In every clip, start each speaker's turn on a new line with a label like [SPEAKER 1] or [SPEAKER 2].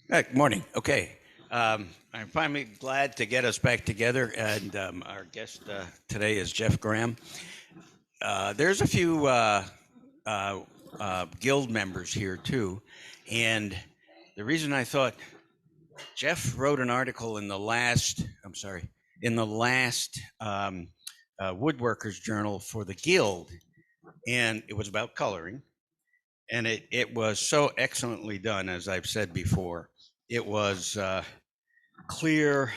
[SPEAKER 1] Good morning. Okay. I'm finally glad to get us back together, and our guest today is Jeff Graham. There's a few uh, guild members here too, and the reason I thought Jeff wrote an article in the last, I'm sorry, in the last Woodworkers Journal for the Guild, and it was about coloring, and it was so excellently done, as I've said before. It was clear.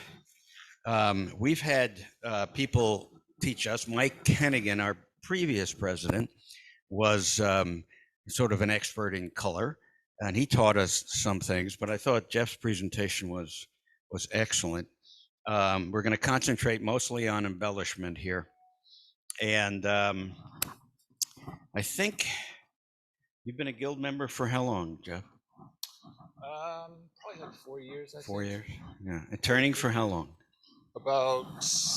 [SPEAKER 1] We've had people teach us. Mike Kennigan, our previous president, was sort of an expert in color, and he taught us some things. But I thought Jeff's presentation was excellent. We're going to concentrate mostly on embellishment here, and I think you've been a guild member for how long, Jeff?
[SPEAKER 2] Probably like 4 years, I
[SPEAKER 1] 4 years. Yeah. And turning for how long?
[SPEAKER 2] About,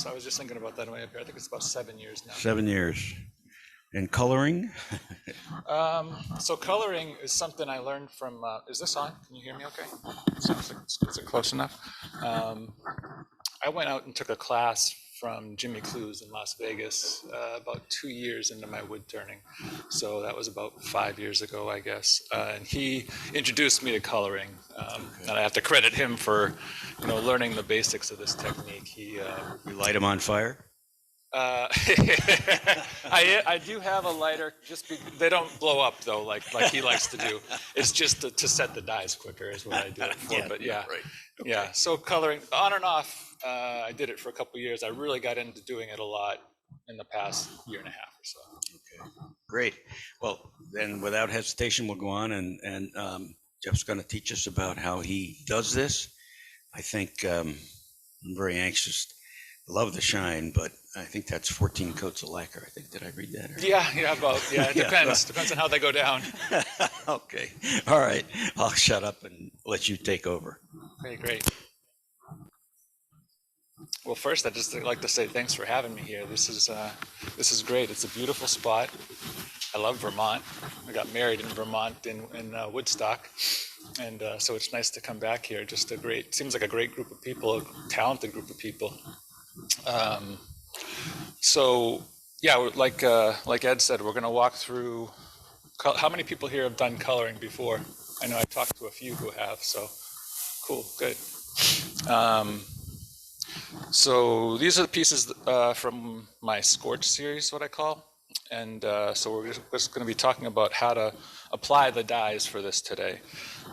[SPEAKER 2] I was just thinking about that on the way up here. I think it's about 7 years now.
[SPEAKER 1] 7 years. And coloring?
[SPEAKER 2] So coloring is something I learned from, is this on? Can you hear me okay? Sounds like, is it close enough? I went out and took a class from Jimmy Clues in Las Vegas about 2 years into my wood turning. So that was about 5 years ago, I guess. And he introduced me to coloring. And I have to credit him for, learning the basics of this technique. He
[SPEAKER 1] You light them on fire?
[SPEAKER 2] I do have a lighter. They don't blow up though, like he likes to do. It's just to set the dyes quicker is what I do it for. But yeah,
[SPEAKER 1] right. Okay.
[SPEAKER 2] yeah. So coloring on and off. I did it for a couple of years. I really got into doing it a lot in the past year and a half or so.
[SPEAKER 1] Okay, great. Well, then without hesitation, we'll go on, and Jeff's going to teach us about how he does this. I think I'm very anxious. Love the shine, but I think that's 14 coats of lacquer. I think, did I read that? Or?
[SPEAKER 2] Yeah, it depends. Depends on how they go down.
[SPEAKER 1] Okay, all right. I'll shut up and let you take over.
[SPEAKER 2] Okay, great. Well, first, I'd just like to say thanks for having me here. This is great. It's a beautiful spot. I love Vermont. I got married in Vermont in Woodstock, and so it's nice to come back here. Seems like a great group of people, a talented group of people. So yeah, like Ed said, we're going to walk through. How many people here have done coloring before? I know I talked to a few who have. So cool, good. So these are the pieces from my Scorch series, what I call. And so we're just going to be talking about how to apply the dyes for this today.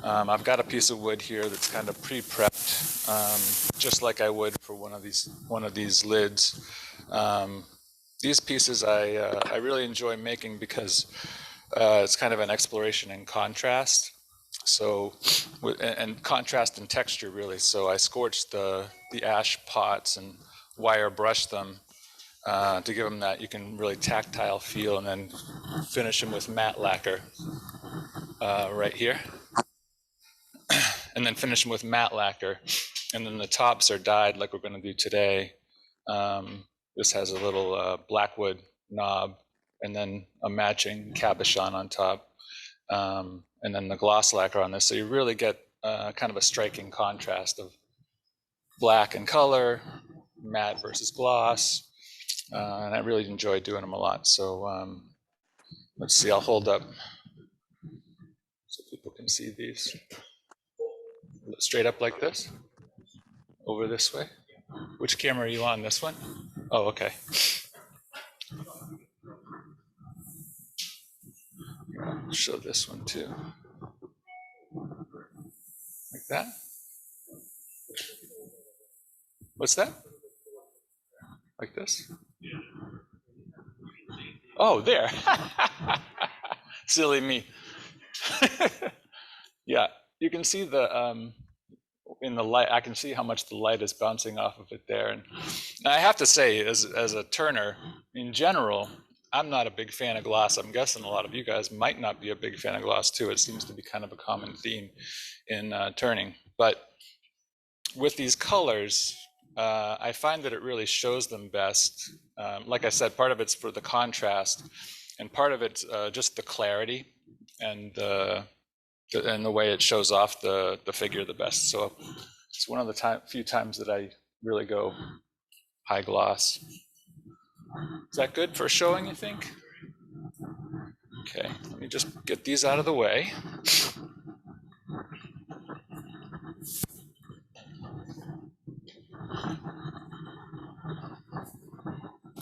[SPEAKER 2] I've got a piece of wood here that's kind of pre-prepped, just like I would for one of these lids. These pieces I really enjoy making because it's kind of an exploration in contrast. So, and contrast and texture really. So I scorched the ash pots and wire brushed them to give them that you can really tactile feel, and then finish them with matte lacquer right here. And then finish them with matte lacquer. And then the tops are dyed like we're going to do today. This has a little blackwood knob and then a matching cabochon on top. And then the gloss lacquer on this. So you really get kind of a striking contrast of black and color, matte versus gloss. And I really enjoy doing them a lot. So let's see, I'll hold up so people can see these. Straight up like this, over this way. Which camera are you on, this one? Oh, okay. I'll show this one too. Like that. What's that? Like this? Oh, there. Silly me. Yeah, you can see the in the light. I can see how much the light is bouncing off of it there. And I have to say, as a turner, in general, I'm not a big fan of gloss. I'm guessing a lot of you guys might not be a big fan of gloss too. It seems to be kind of a common theme in turning. But with these colors, I find that it really shows them best. Like I said, part of it's for the contrast, and part of it's just the clarity and the and the way it shows off the figure the best. So it's one of the few times that I really go high gloss. Is that good for showing, you think? Okay, let me just get these out of the way.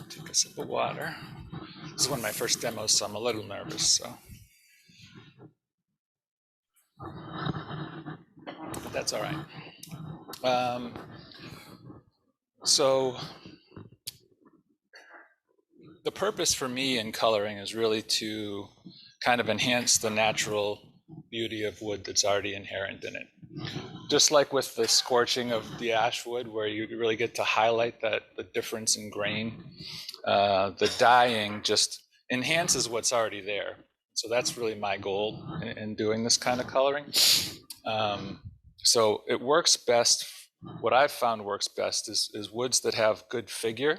[SPEAKER 2] Take a sip of water. This is one of my first demos, so I'm a little nervous. But that's all right. So the purpose for me in coloring is really to kind of enhance the natural beauty of wood that's already inherent in it. Just like with the scorching of the ash wood, where you really get to highlight the difference in grain, the dyeing just enhances what's already there. So that's really my goal in doing this kind of coloring. So it works best. What I've found works best is woods that have good figure.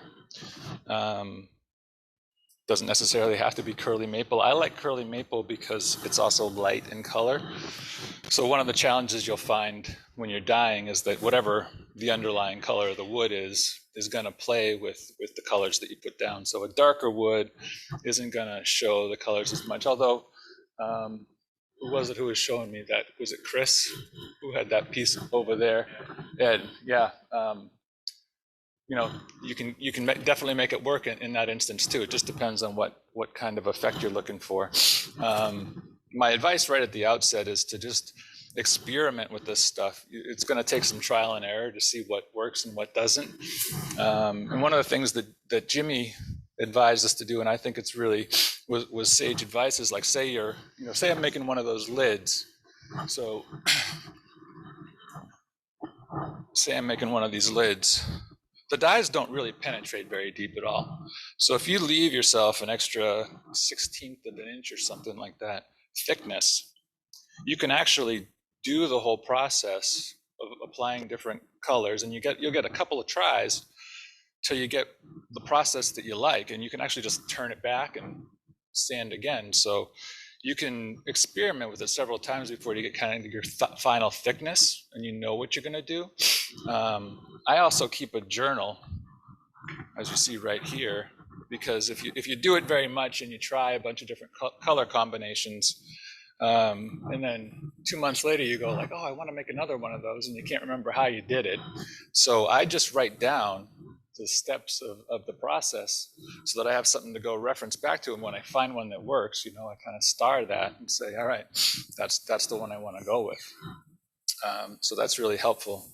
[SPEAKER 2] Doesn't necessarily have to be curly maple. I like curly maple because it's also light in color. So one of the challenges you'll find when you're dyeing is that whatever the underlying color of the wood is going to play with the colors that you put down. So a darker wood isn't going to show the colors as much. Although, who was it who was showing me that? Was it Chris who had that piece over there? Ed, yeah. You can definitely make it work in that instance too. It just depends on what kind of effect you're looking for. My advice right at the outset is to just experiment with this stuff. It's going to take some trial and error to see what works and what doesn't. And one of the things that Jimmy advised us to do, and I think it's really was sage advice, is like say I'm making one of those lids. So say I'm making one of these lids. The dyes don't really penetrate very deep at all. So if you leave yourself an extra 1/16 of an inch or something like that thickness, you can actually do the whole process of applying different colors, and you'll get a couple of tries till you get the process that you like, and you can actually just turn it back and sand again. So you can experiment with it several times before you get kind of your final thickness and you know what you're going to do. I also keep a journal, as you see right here, because if you do it very much and you try a bunch of different color combinations, and then 2 months later you go like, oh, I want to make another one of those, and you can't remember how you did it. So I just write down the steps of the process so that I have something to go reference back to. And when I find one that works, I kind of star that and say, all right, that's the one I want to go with. So that's really helpful.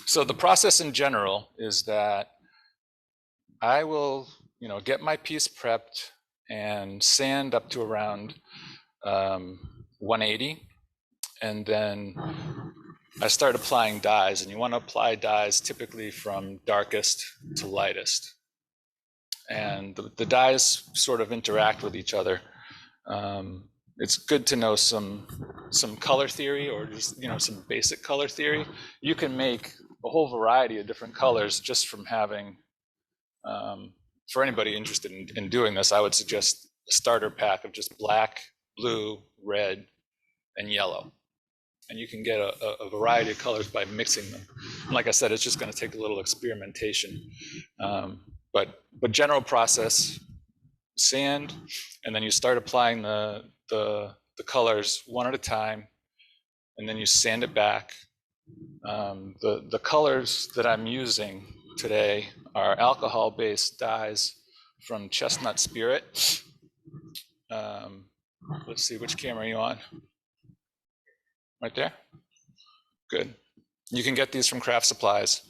[SPEAKER 2] So the process in general is that I will, get my piece prepped and sand up to around 180, and then I start applying dyes, and you want to apply dyes typically from darkest to lightest. And the dyes sort of interact with each other. It's good to know some color theory, or just some basic color theory. You can make a whole variety of different colors just from having. For anybody interested in doing this, I would suggest a starter pack of just black, blue, red, and yellow. And you can get a variety of colors by mixing them. And like I said, it's just going to take a little experimentation. But general process: sand, and then you start applying the colors one at a time, and then you sand it back. The colors that I'm using today are alcohol-based dyes from Chestnut Spirit. Let's see, which camera are you on? Right there? Good. You can get these from craft supplies.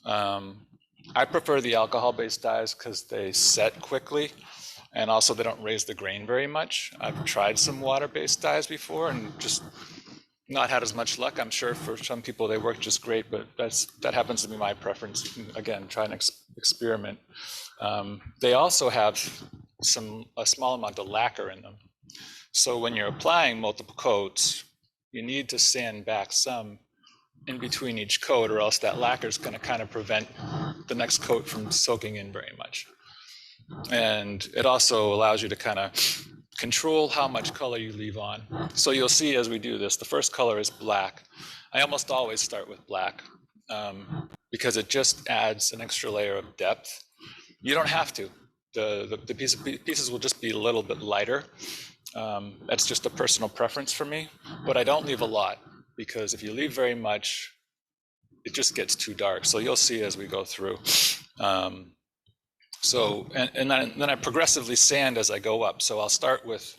[SPEAKER 2] I prefer the alcohol-based dyes because they set quickly, and also they don't raise the grain very much. I've tried some water-based dyes before and just not had as much luck. I'm sure for some people they work just great, but that happens to be my preference. You can, again, try and experiment. They also have a small amount of lacquer in them. So when you're applying multiple coats, you need to sand back some in between each coat, or else that lacquer is going to kind of prevent the next coat from soaking in very much. And it also allows you to kind of control how much color you leave on. So you'll see as we do this, the first color is black. I almost always start with black because it just adds an extra layer of depth. You don't have to. The pieces will just be a little bit lighter. That's just a personal preference for me, but I don't leave a lot because if you leave very much, it just gets too dark. So you'll see as we go through. And then I progressively sand as I go up. So I'll start with,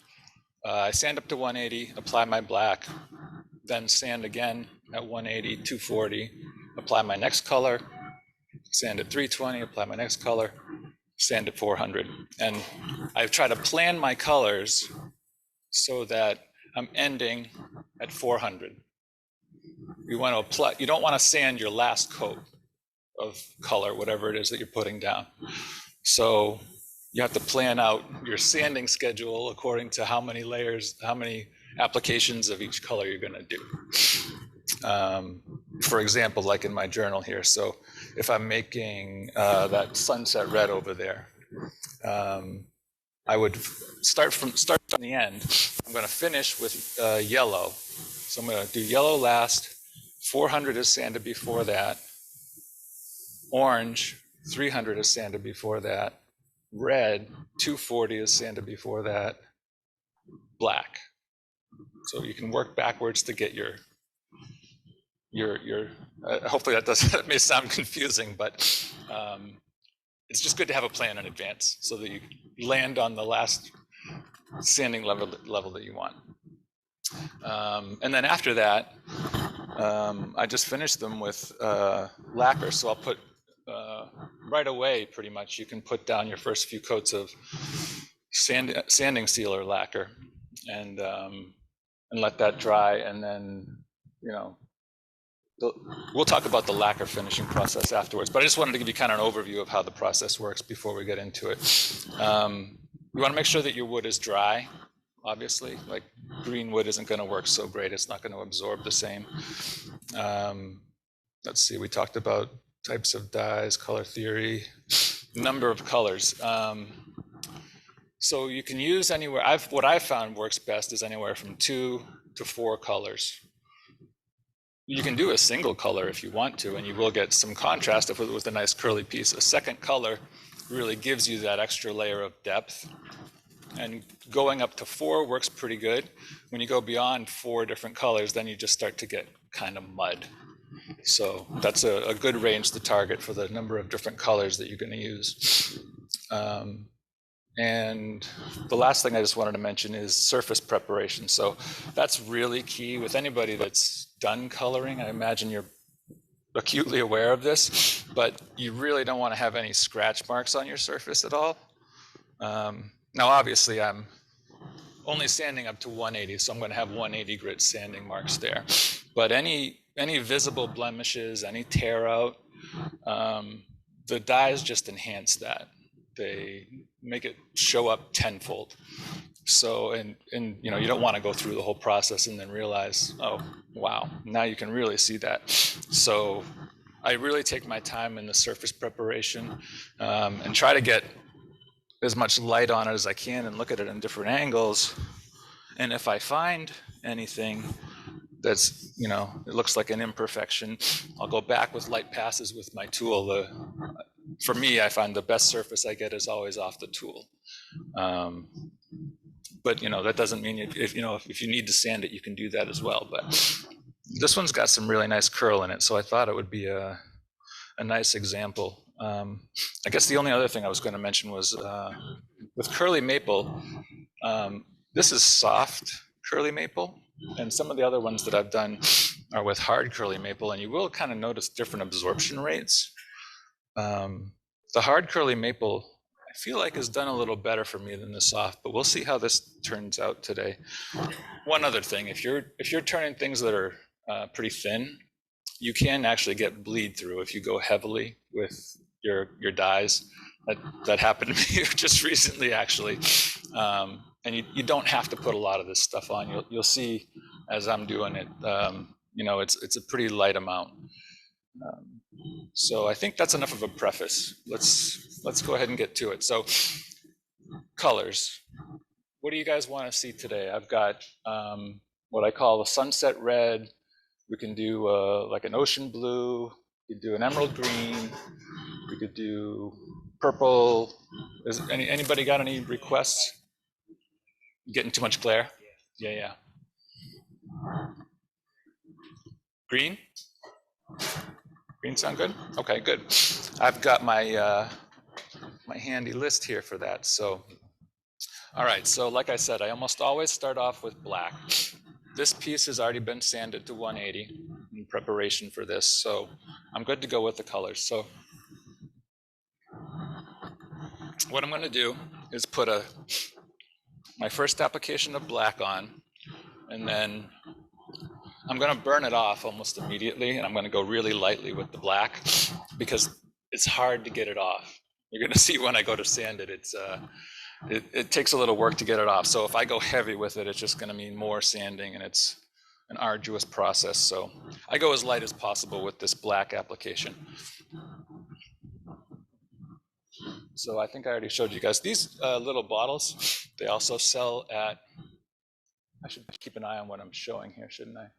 [SPEAKER 2] I sand up to 180, apply my black, then sand again at 180, 240, apply my next color, sand at 320, apply my next color, sand at 400. And I try to plan my colors so that I'm ending at 400. You want to apply, you don't want to sand your last coat of color, whatever it is that you're putting down. So you have to plan out your sanding schedule according to how many layers, how many applications of each color you're going to do. For example, like in my journal here. So if I'm making that sunset red over there, I would start from the end. I'm going to finish with yellow. So I'm going to do yellow last. 400 is sanded before that. Orange, 300 is sanded before that. Red, 240 is sanded before that. Black. So you can work backwards to get your hopefully that may sound confusing, but it's just good to have a plan in advance so that you land on the last sanding level that you want. And then after that, I just finish them with lacquer. So I'll put right away, pretty much, you can put down your first few coats of sanding sealer lacquer and let that dry. And then, we'll talk about the lacquer finishing process afterwards, but I just wanted to give you kind of an overview of how the process works before we get into it. You want to make sure that your wood is dry, obviously. Like green wood isn't going to work so great. It's not going to absorb the same. Let's see, we talked about types of dyes, color theory, number of colors. So you can use anywhere, what I've found works best is anywhere from 2 to 4 colors. You can do a single color if you want to, and you will get some contrast with a nice curly piece. A second color really gives you that extra layer of depth. And going up to 4 works pretty good. When you go beyond 4 different colors, then you just start to get kind of mud. So that's a good range to target for the number of different colors that you're going to use. And the last thing I just wanted to mention is surface preparation. So that's really key with anybody that's done coloring. I imagine you're acutely aware of this, but you really don't want to have any scratch marks on your surface at all. Now, obviously, I'm only sanding up to 180, so I'm going to have 180 grit sanding marks there. But any visible blemishes, any tear out, the dyes just enhance that. They make it show up tenfold. So, and you don't want to go through the whole process and then realize, oh, wow, now you can really see that. So I really take my time in the surface preparation and try to get as much light on it as I can and look at it in different angles. And if I find anything that's, it looks like an imperfection, I'll go back with light passes with my tool. For me, I find the best surface I get is always off the tool. But that doesn't mean if you need to sand it, you can do that as well. But this one's got some really nice curl in it, so I thought it would be a nice example. I guess the only other thing I was going to mention was with curly maple. This is soft curly maple, and some of the other ones that I've done are with hard curly maple, and you will kind of notice different absorption rates. The hard curly maple, I feel like, has done a little better for me than the soft, but we'll see how this turns out today. One other thing, if you're turning things that are pretty thin, you can actually get bleed through if you go heavily with your dyes. That happened to me just recently, actually. And you don't have to put a lot of this stuff on. You'll see as I'm doing it, it's a pretty light amount. So I think that's enough of a preface. Let's go ahead and get to it. So colors. what do you guys want to see today? I've got what I call a sunset red. We can do like an ocean blue. We could do an emerald green. We could do purple. Is anybody got any requests? Getting too much glare? Yeah, yeah. Green? Green sound good? Okay, good. I've got my my handy list here for that. So, all right. So, like I said, I almost always start off with black. This piece has already been sanded to 180 in preparation for this, so I'm good to go with the colors. So, what I'm going to do is put my first application of black on, and then I'm going to burn it off almost immediately, and I'm going to go really lightly with the black because it's hard to get it off. You're going to see when I go to sand it, it takes a little work to get it off. So if I go heavy with it, it's just going to mean more sanding, and it's an arduous process. So I go as light as possible with this black application. So I think I already showed you guys these little bottles. They also sell at, I should keep an eye on what I'm showing here, shouldn't I?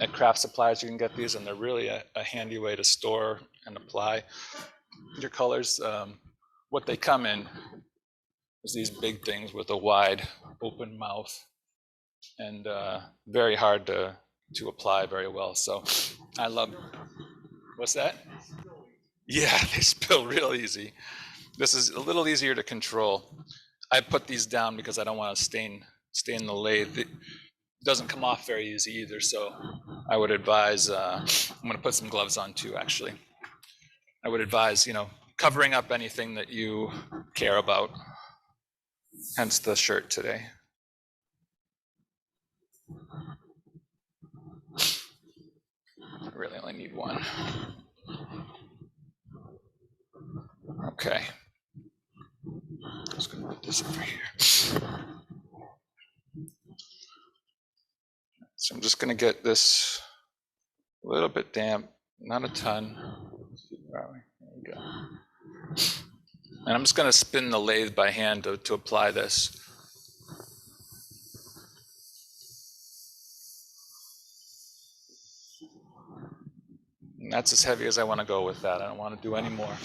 [SPEAKER 2] At craft supplies, you can get these, and they're really a handy way to store and apply your colors. What they come in is these big things with a wide open mouth, and very hard to apply very well. So I love, what's that? Yeah, they spill real easy. This is a little easier to control. I put these down because I don't want to stain the lathe. It doesn't come off very easy either, so I would advise, I'm going to put some gloves on too, actually. I would advise, covering up anything that you care about, hence the shirt today. I really only need one. Okay. I'm just going to put this over here. So I'm just going to get this a little bit damp, not a ton. There we go. And I'm just going to spin the lathe by hand to apply this. And that's as heavy as I want to go with that. I don't want to do any more.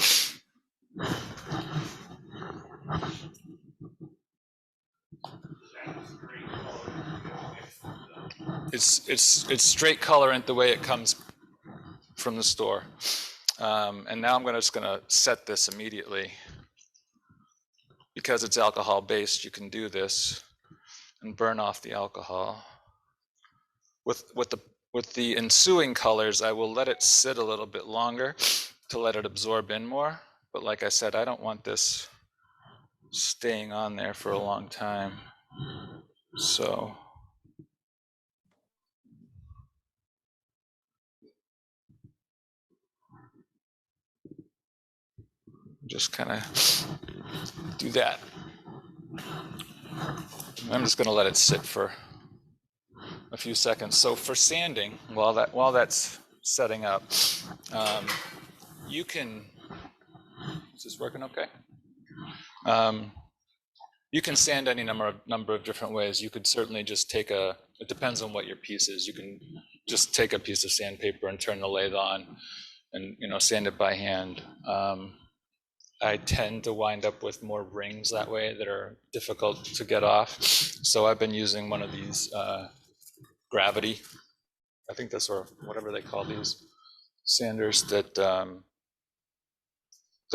[SPEAKER 2] It's straight colorant the way it comes from the store. And now I'm just going to set this immediately. Because it's alcohol based, you can do this and burn off the alcohol. With the ensuing colors, I will let it sit a little bit longer to let it absorb in more. But like I said, I don't want this staying on there for a long time. So just kind of do that. I'm just going to let it sit for a few seconds. So for sanding, while that's setting up, you can. Is this working okay? You can sand any number of different ways. You could certainly just take it depends on what your piece is. You can just take a piece of sandpaper and turn the lathe on and sand it by hand. I tend to wind up with more rings that way that are difficult to get off. So I've been using one of these gravity, I think that's whatever they call these sanders that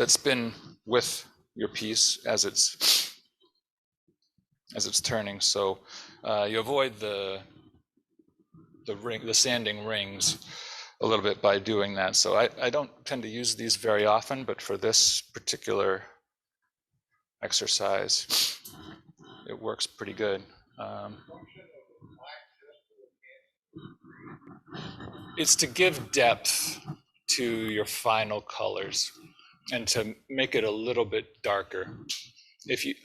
[SPEAKER 2] spin with your piece as it's turning. So you avoid the sanding rings a little bit by doing that. So I don't tend to use these very often, but for this particular exercise, it works pretty good. It's to give depth to your final colors and to make it a little bit darker. If you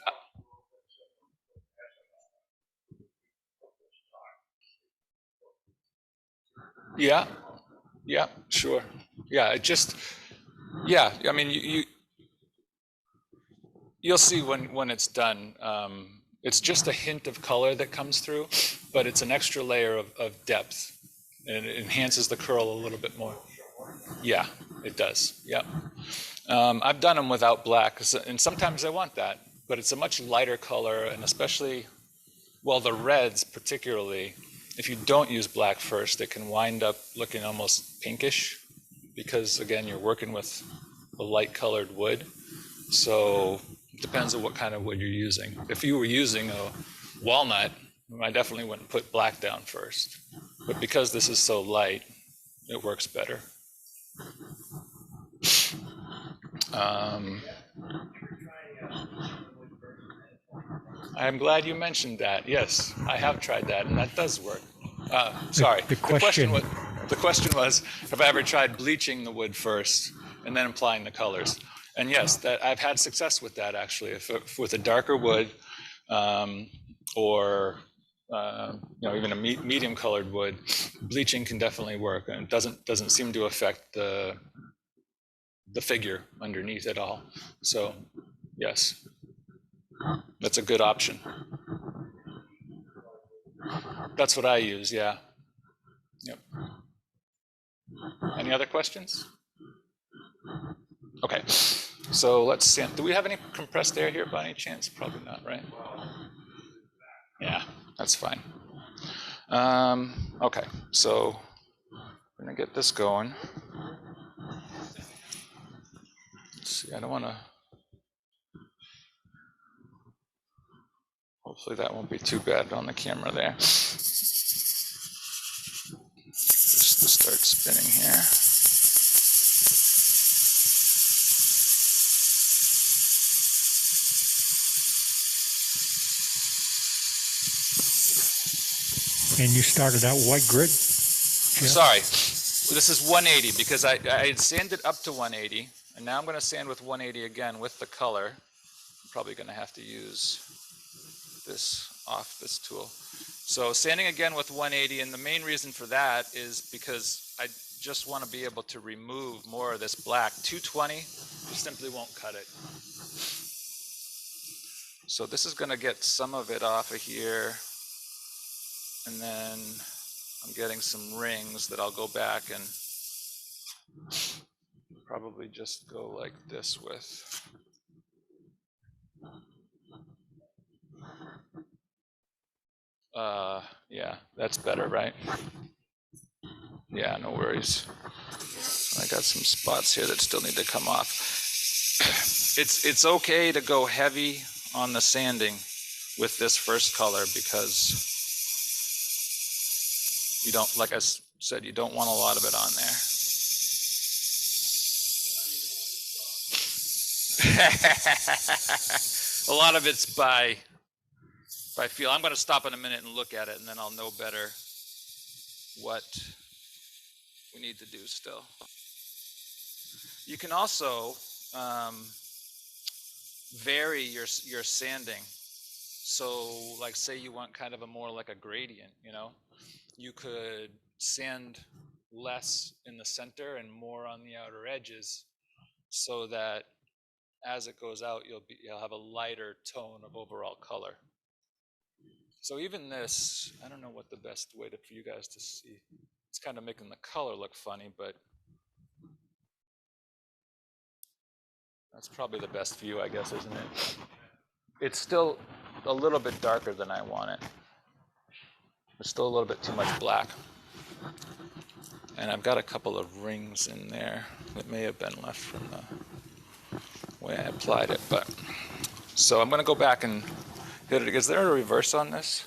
[SPEAKER 2] yeah, sure. Yeah, I mean, you'll see when it's done. It's just a hint of color that comes through, but it's an extra layer of depth, and it enhances the curl a little bit more. Yeah, it does. Yep. I've done them without black, and sometimes I want that, but it's a much lighter color, and especially, well, the reds particularly, if you don't use black first, it can wind up looking almost pinkish, because again, you're working with a light colored wood. So it depends on what kind of wood you're using. If you were using a walnut, I definitely wouldn't put black down first. But because this is so light, it works better. I'm glad you mentioned that. Yes, I have tried that, and that does work. Sorry,
[SPEAKER 3] The question.
[SPEAKER 2] the question was, have I ever tried bleaching the wood first and then applying the colors? And yes, that I've had success with that actually. If with a darker wood, or even a medium colored wood, bleaching can definitely work, and it doesn't seem to affect the figure underneath at all. So yes, that's a good option. That's what I use. Yeah. Yep. Any other questions? Okay, so let's see. Do we have any compressed air here by any chance? Probably not, right? Yeah, that's fine. Okay, so we're gonna get this going. Let's see, I don't wanna, hopefully that won't be too bad on the camera there. Just to start spinning here.
[SPEAKER 3] And you started out white grit?
[SPEAKER 2] Sorry, this is 180 because I had sanded up to 180, and now I'm going to sand with 180 again with the color. I'm probably going to have to use this tool. So sanding again with 180, and the main reason for that is because I just want to be able to remove more of this black. 220 just simply won't cut it. So this is going to get some of it off of here. And then I'm getting some rings that I'll go back and probably just go like this with. Yeah, that's better, right? Yeah, no worries. I got some spots here that still need to come off. It's okay to go heavy on the sanding with this first color because you don't, like I said, you don't want a lot of it on there. A lot of it's by feel. I'm going to stop in a minute and look at it, and then I'll know better what we need to do still. You can also vary your sanding. So like say you want kind of a more like a gradient, you could sand less in the center and more on the outer edges so that as it goes out, you'll have a lighter tone of overall color. So even this, I don't know what the best way for you guys to see. It's kind of making the color look funny, but that's probably the best view, I guess, isn't it? It's still a little bit darker than I want it. There's still a little bit too much black. And I've got a couple of rings in there that may have been left from the way I applied it. But so I'm going to go back and hit it. Is there a reverse on this?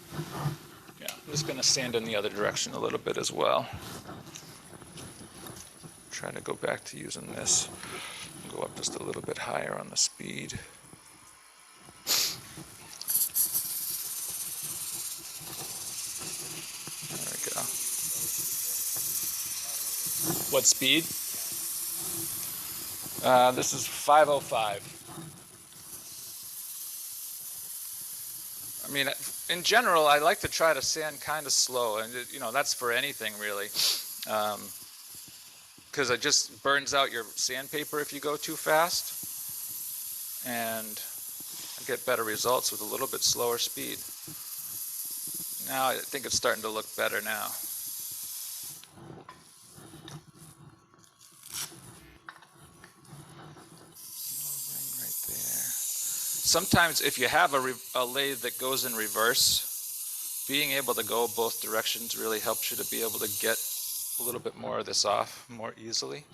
[SPEAKER 2] Yeah, I'm just going to sand in the other direction a little bit as well. Try to go back to using this. Go up just a little bit higher on the speed. There we go. What speed? This is 505. I mean, in general, I like to try to sand kind of slow, and that's for anything really, because it just burns out your sandpaper if you go too fast. And I get better results with a little bit slower speed. Now I think it's starting to look better now. Right there. Sometimes if you have a lathe that goes in reverse, being able to go both directions really helps you to be able to get a little bit more of this off more easily.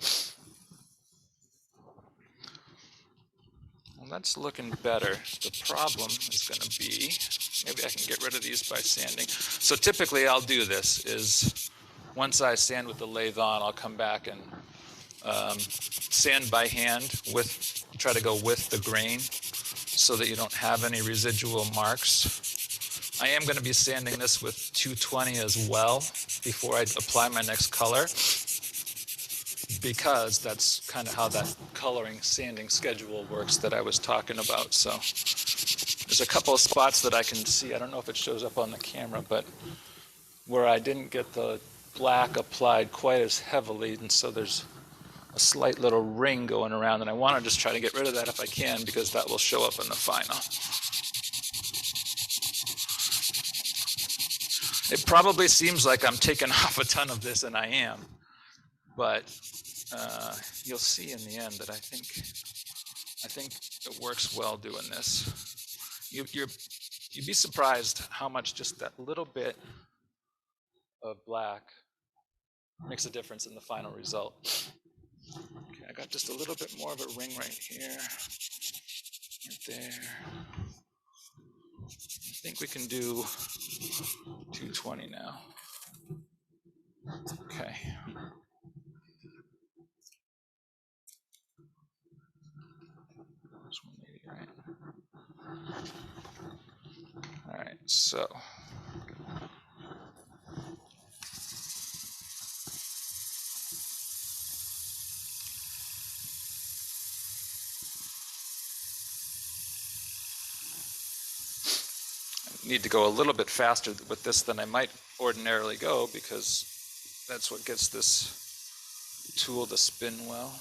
[SPEAKER 2] Well, that's looking better. The problem is going to be, maybe I can get rid of these by sanding. So typically I'll do this is once I sand with the lathe on, I'll come back and sand by hand with, try to go with the grain so that you don't have any residual marks. I am going to be sanding this with 220 as well before I apply my next color, because that's kind of how that coloring sanding schedule works that I was talking about. So there's a couple of spots that I can see. I don't know if it shows up on the camera, but where I didn't get the black applied quite as heavily, and so there's a slight little ring going around, and I want to just try to get rid of that if I can, because that will show up in the final. It probably seems like I'm taking off a ton of this, and I am, but you'll see in the end that I think it works well doing this. You'd be surprised how much just that little bit of black makes a difference in the final result. Okay, I got just a little bit more of a ring right here, right there. I think we can do 220 now. Okay. That's 180, right? All right, so. Need to go a little bit faster with this than I might ordinarily go, because that's what gets this tool to spin well.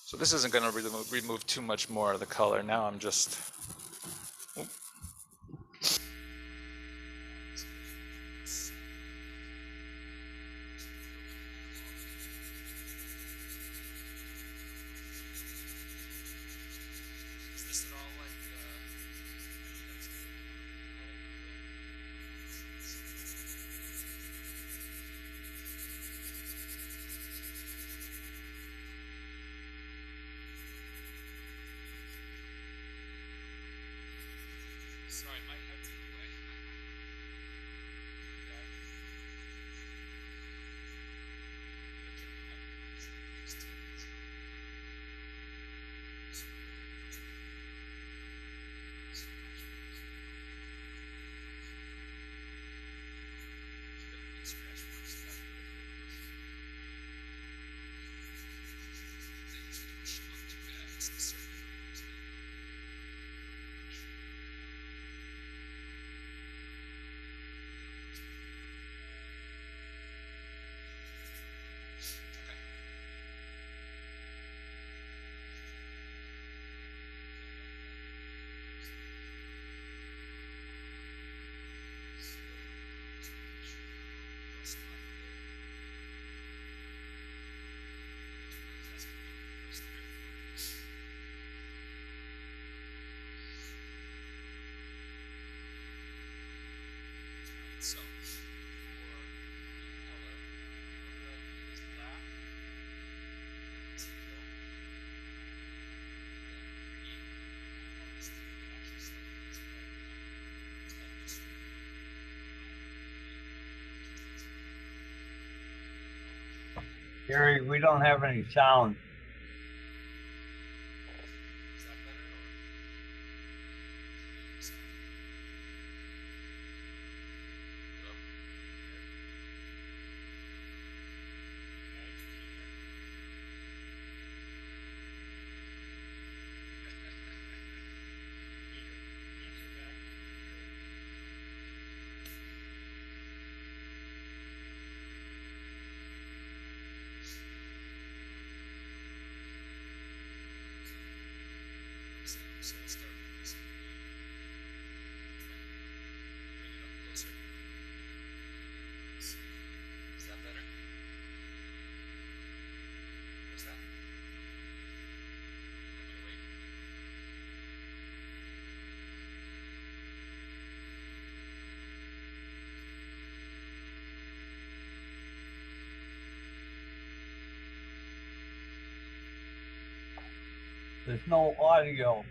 [SPEAKER 2] So this isn't going to remove too much more of the color. Now I'm just... Oop. Sorry, my head's in the way. So, for color, what I do is black, teal, then green, and this green actually slightly is white. It's called this green.
[SPEAKER 4] Gary, we don't have any sound.
[SPEAKER 2] Is that better, or? So let's start with this. Bring it up closer. Is that better? What's that? I'm gonna wait.
[SPEAKER 4] There's no audio.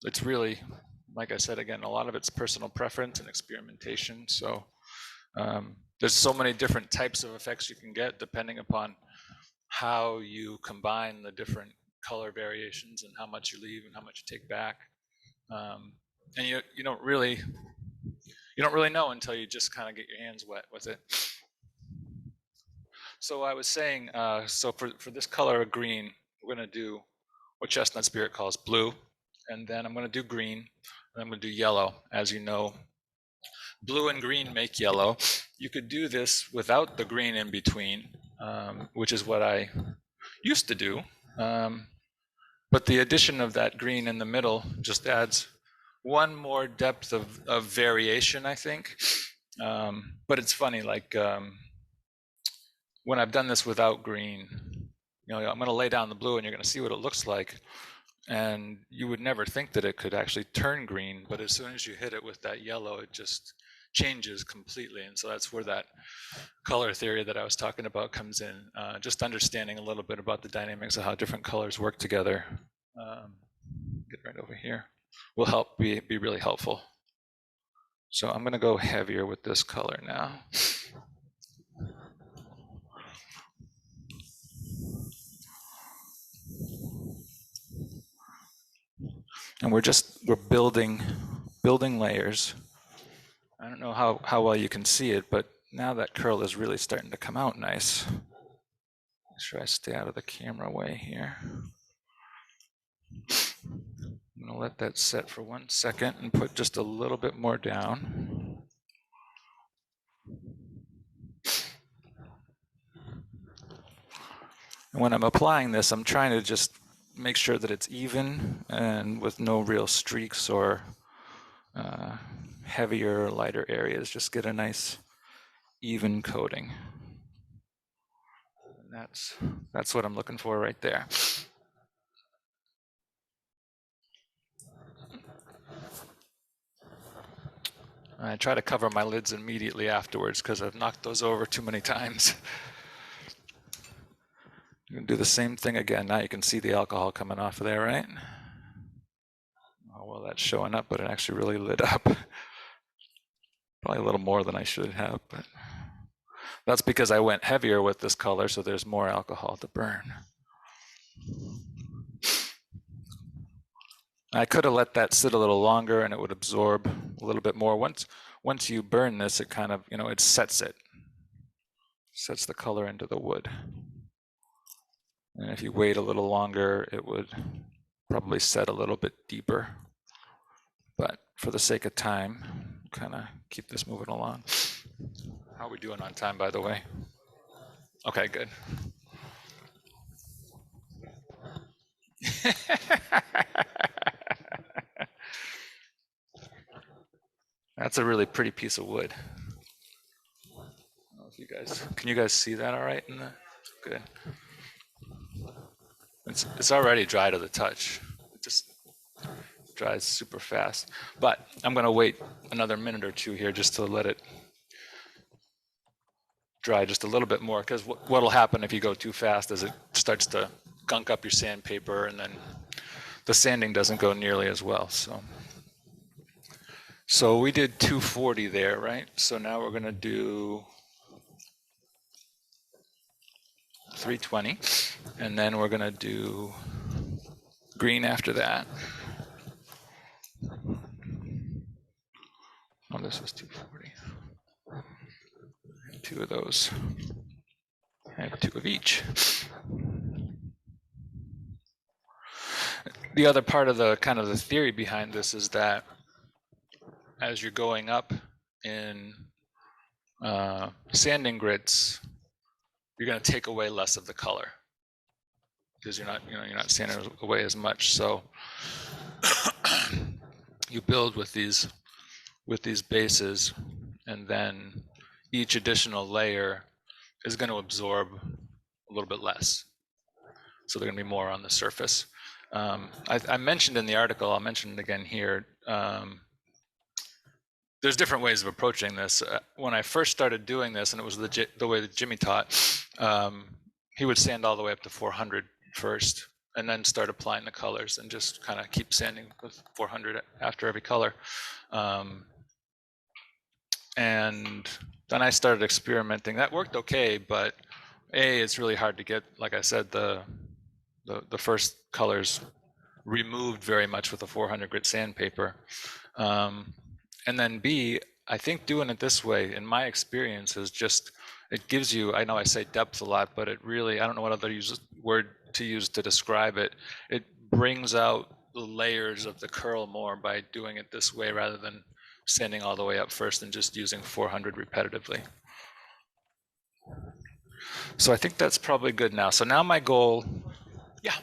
[SPEAKER 2] It's really, like I said again, a lot of it's personal preference and experimentation. So there's so many different types of effects you can get depending upon how you combine the different color variations and how much you leave and how much you take back. And you don't really know until you just kind of get your hands wet with it. So I was saying, so for this color of green, we're going to do what Chestnut Spirit calls blue, and then I'm going to do green, and I'm going to do yellow. As you know, blue and green make yellow. You could do this without the green in between, which is what I used to do. But the addition of that green in the middle just adds one more depth of variation, I think. But it's funny, like when I've done this without green, I'm going to lay down the blue and you're going to see what it looks like. And you would never think that it could actually turn green, but as soon as you hit it with that yellow, it just changes completely. And so that's where that color theory that I was talking about comes in. Just understanding a little bit about the dynamics of how different colors work together. Get right over here. Will help be really helpful. So I'm going to go heavier with this color now. And we're building layers. I don't know how well you can see it, but now that curl is really starting to come out nice. Make sure I stay out of the camera way here. I'm going to let that set for 1 second and put just a little bit more down. And when I'm applying this, I'm trying to just make sure that it's even and with no real streaks or heavier or lighter areas. Just get a nice even coating. And that's what I'm looking for right there. I try to cover my lids immediately afterwards because I've knocked those over too many times. You can do the same thing again. Now you can see the alcohol coming off of there, right? Oh, well, that's showing up, but it actually really lit up. Probably a little more than I should have, but that's because I went heavier with this color, so there's more alcohol to burn. I could have let that sit a little longer and it would absorb a little bit more. Once you burn this, it kind of, it sets the color into the wood. And if you wait a little longer, it would probably set a little bit deeper. But for the sake of time, kind of keep this moving along. How are we doing on time, by the way? Okay, good. That's a really pretty piece of wood. I don't know if can you guys see that all right? Good. It's already dry to the touch. It just dries super fast. But I'm going to wait another minute or two here just to let it dry just a little bit more, because what'll happen if you go too fast is it starts to gunk up your sandpaper, and then the sanding doesn't go nearly as well. So we did 240 there, right? So now we're going to do 320, and then we're going to do green after that. Oh, this was 240. Two of those I have 2 of each. The other part of the kind of the theory behind this is that as you're going up in sanding grits, you're going to take away less of the color because you're not sanding away as much. So you build with these bases, and then each additional layer is going to absorb a little bit less. So they're going to be more on the surface. I mentioned in the article, I'll mention it again here, there's different ways of approaching this. When I first started doing this, and it was the way that Jimmy taught, he would sand all the way up to 400 first, and then start applying the colors and just kind of keep sanding with 400 after every color. And then I started experimenting. That worked okay, but it's really hard to get, like I said, the first colors removed very much with a 400 grit sandpaper. And then B, I think doing it this way, in my experience, is just, it gives you, I know I say depth a lot, but it really, I don't know what other word to use to describe it. It brings out the layers of the curl more by doing it this way rather than sanding all the way up first and just using 400 repetitively. So I think that's probably good now. So now my goal, yeah.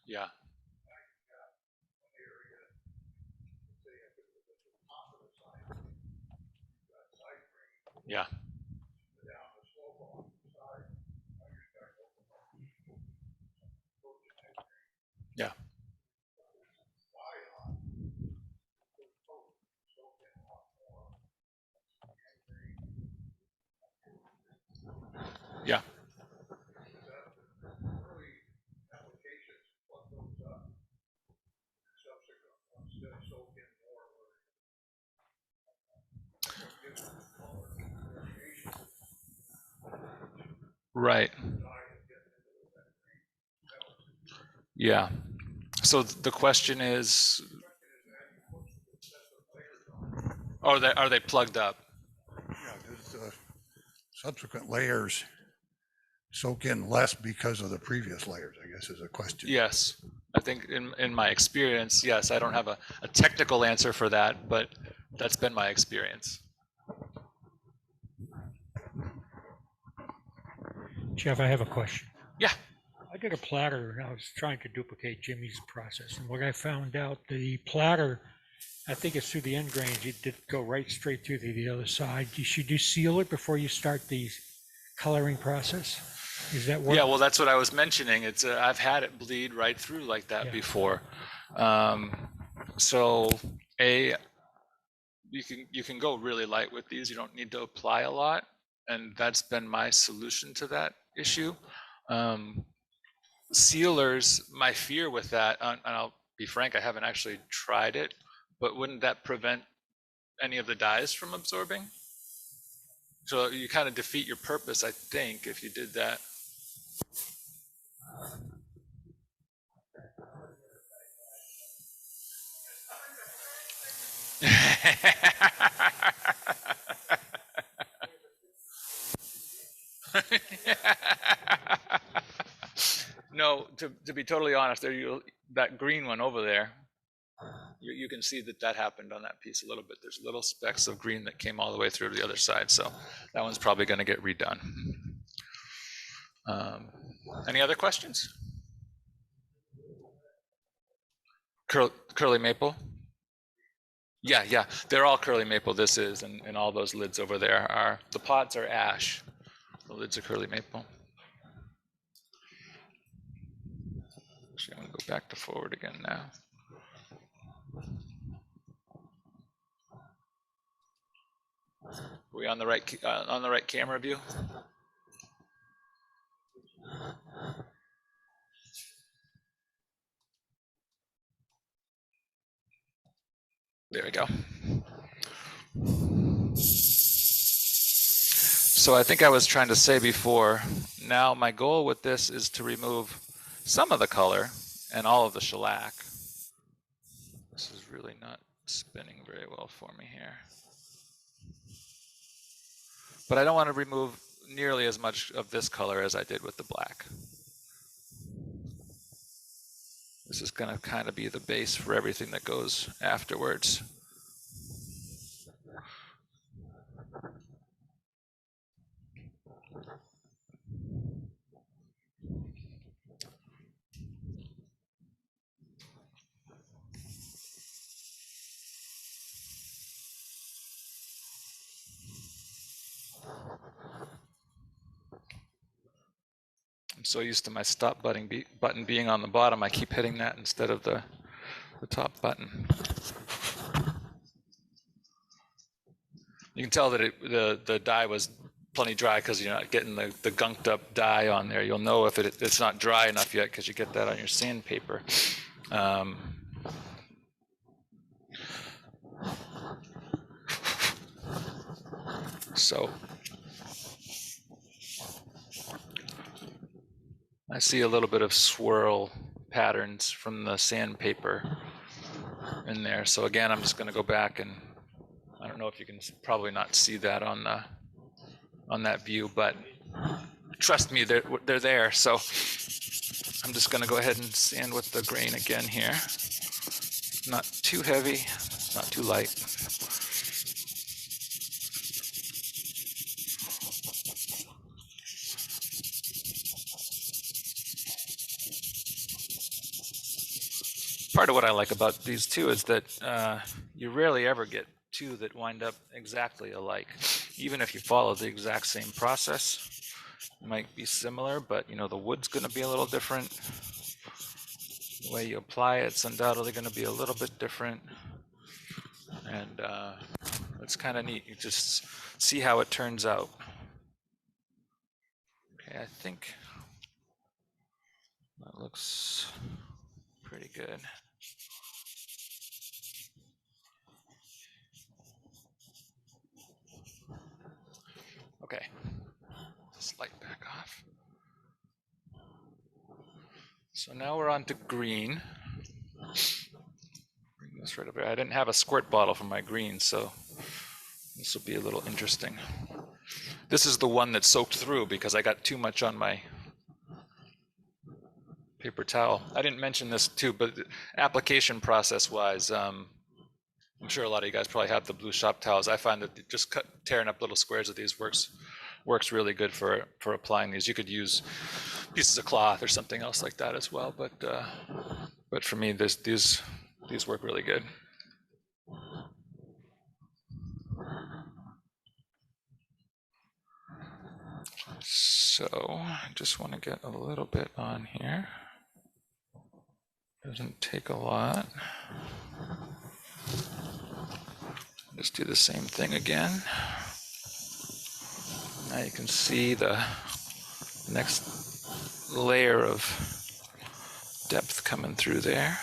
[SPEAKER 2] Yeah. Yeah. Yeah. Yeah. Right. Yeah. So the question is, are they plugged up?
[SPEAKER 5] Yeah, does the subsequent layers soak in less because of the previous layers, I guess is a question.
[SPEAKER 2] Yes. I think in my experience, yes. I don't have a technical answer for that, but that's been my experience.
[SPEAKER 3] Jeff, I have a question.
[SPEAKER 2] Yeah.
[SPEAKER 3] I did a platter and I was trying to duplicate Jimmy's process. And what I found out, the platter, I think it's through the end grains, it did go right straight through to the other side. Should you seal it before you start the coloring process? Is that what?
[SPEAKER 2] Yeah, well, that's what I was mentioning. It's I've had it bleed right through like that before. So you can go really light with these. You don't need to apply a lot, and that's been my solution to that issue. Sealers, my fear with that, and I'll be frank, I haven't actually tried it, but wouldn't that prevent any of the dyes from absorbing? So you kind of defeat your purpose, I think, if you did that. No, to be totally honest, that green one over there, you can see that happened on that piece a little bit. There's little specks of green that came all the way through to the other side, so that one's probably going to get redone. Any other questions? Curly maple? Yeah, they're all curly maple. This is, and all those lids over there are, the pots are ash. The lids are curly maple. Actually, I'm going to go back to forward again now. Are we on the right camera view? There we go. So I think I was trying to say before, now my goal with this is to remove some of the color and all of the shellac. This is really not spinning very well for me here. But I don't want to remove nearly as much of this color as I did with the black. This is going to kind of be the base for everything that goes afterwards. I'm so used to my stop button being on the bottom, I keep hitting that instead of the top button. You can tell that the dye was plenty dry because you're not getting the gunked up dye on there. You'll know if it's not dry enough yet because you get that on your sandpaper. So I see a little bit of swirl patterns from the sandpaper in there. So again, I'm just going to go back, and I don't know if you can probably not see that on that view, but trust me, they're there. So I'm just going to go ahead and sand with the grain again here. Not too heavy, not too light. Part of what I like about these two is that you rarely ever get two that wind up exactly alike. Even if you follow the exact same process, it might be similar, but you know, the wood's going to be a little different. The way you apply it's undoubtedly going to be a little bit different. And it's kind of neat. You just see how it turns out. Okay, I think that looks pretty good. Okay, this light back off. So now we're on to green. Bring this right over here. I didn't have a squirt bottle for my green, so this will be a little interesting. This is the one that soaked through because I got too much on my paper towel. I didn't mention this too, but application process wise, I'm sure a lot of you guys probably have the blue shop towels. I find that just tearing up little squares of these works really good for applying these. You could use pieces of cloth or something else like that as well, but for me, these work really good. So I just want to get a little bit on here. Doesn't take a lot. Just do the same thing again. Now you can see the next layer of depth coming through there.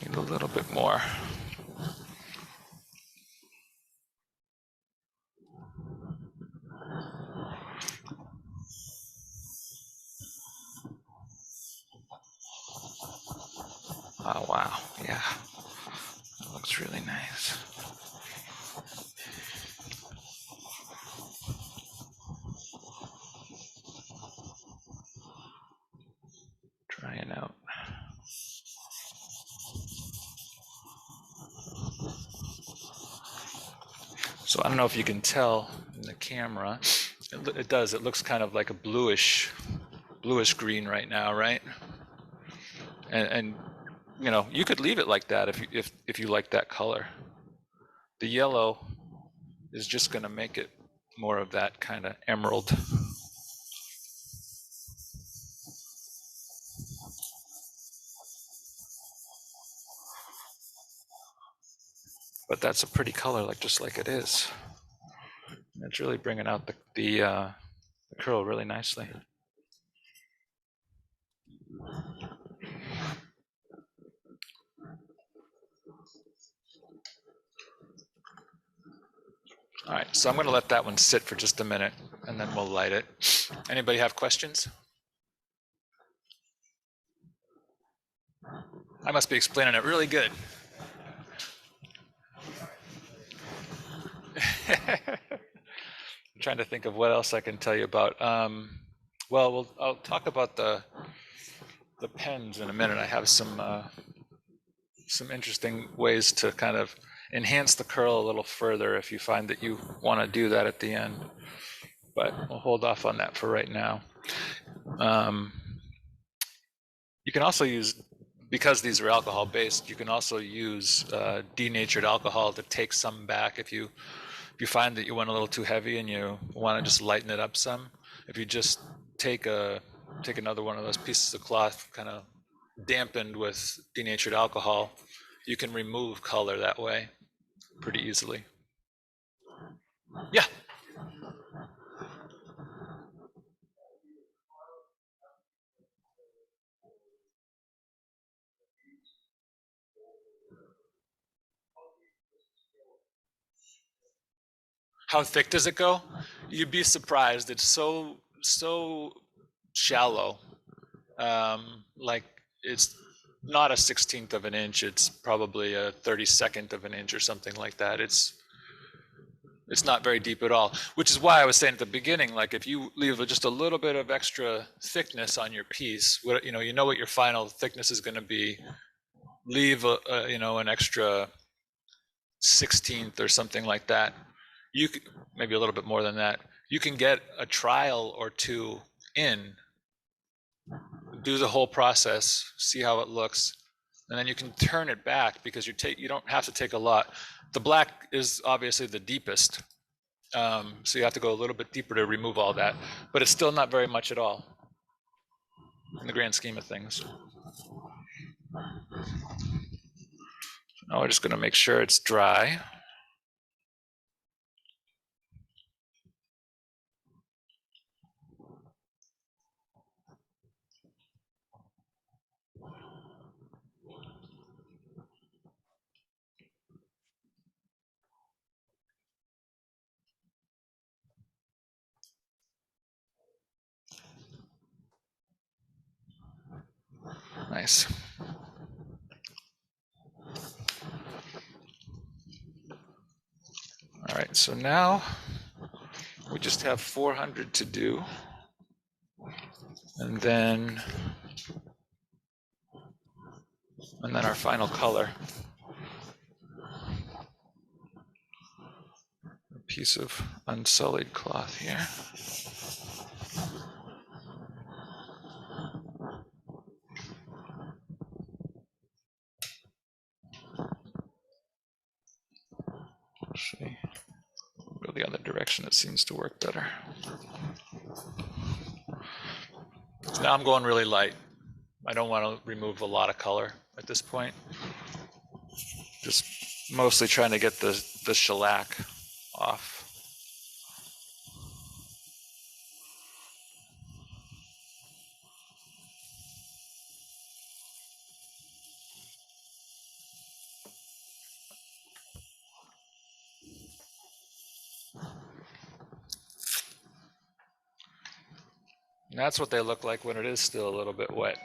[SPEAKER 2] Need a little bit more. Oh wow, yeah, that looks really nice. Trying out. So I don't know if you can tell in the camera, it does, it looks kind of like a bluish green right now, right? And you know, you could leave it like that if you like that color. The yellow is just going to make it more of that kind of emerald. But that's a pretty color, just like it is. And it's really bringing out the curl really nicely. All right, so I'm going to let that one sit for just a minute, and then we'll light it. Anybody have questions? I must be explaining it really good. I'm trying to think of what else I can tell you about. I'll talk about the pens in a minute. I have some interesting ways to kind of enhance the curl a little further if you find that you want to do that at the end. But we'll hold off on that for right now. You can also use, because these are alcohol based, you can also use denatured alcohol to take some back if you find that you went a little too heavy and you want to just lighten it up some. If you just take another one of those pieces of cloth kind of dampened with denatured alcohol, you can remove color that way pretty easily. Yeah. How thick does it go? You'd be surprised. It's so shallow. Like it's not a 16th of an inch. It's probably a 32nd of an inch or something like that. It's not very deep at all, which is why I was saying at the beginning, like if you leave just a little bit of extra thickness on your piece, you know what your final thickness is going to be. Leave an extra 16th or something like that. You could, maybe a little bit more than that. You can get a trial or two in, do the whole process, see how it looks, and then you can turn it back because you don't have to take a lot. The black is obviously the deepest, so you have to go a little bit deeper to remove all that, but it's still not very much at all in the grand scheme of things. Now we're just going to make sure it's dry. Nice. All right, so now we just have 400 to do. And then our final color. A piece of unsullied cloth here. Actually, go the other direction, it seems to work better. So now I'm going really light. I don't want to remove a lot of color at this point. Just mostly trying to get the shellac off. And that's what they look like when it is still a little bit wet.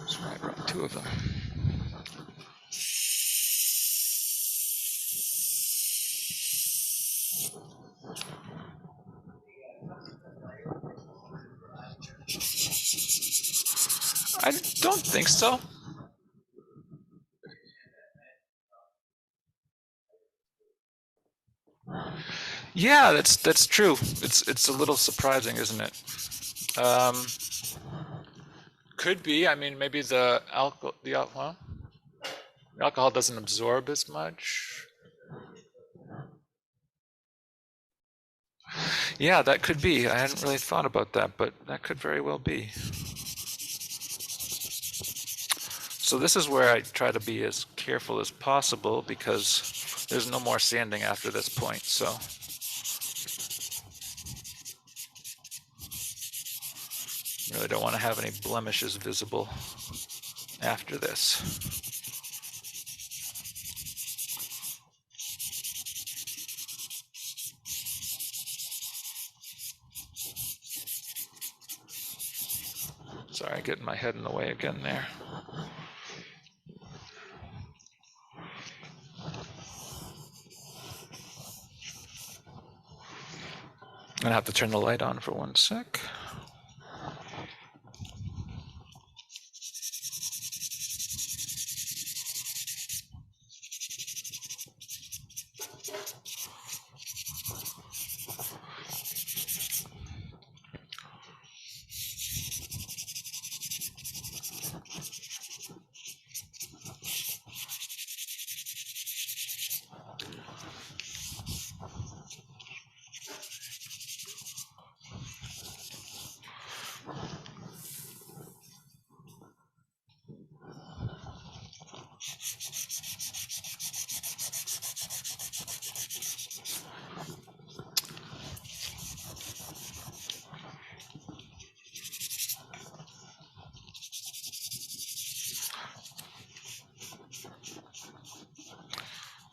[SPEAKER 2] So I brought two of them. I don't think so. Yeah, that's true. It's a little surprising, isn't it? Could be. I mean, maybe the alcohol doesn't absorb as much. Yeah, that could be. I hadn't really thought about that, but that could very well be. So this is where I try to be as careful as possible because there's no more sanding after this point. So really don't want to have any blemishes visible after this. Sorry, getting my head in the way again there. I'm gonna have to turn the light on for 1 sec.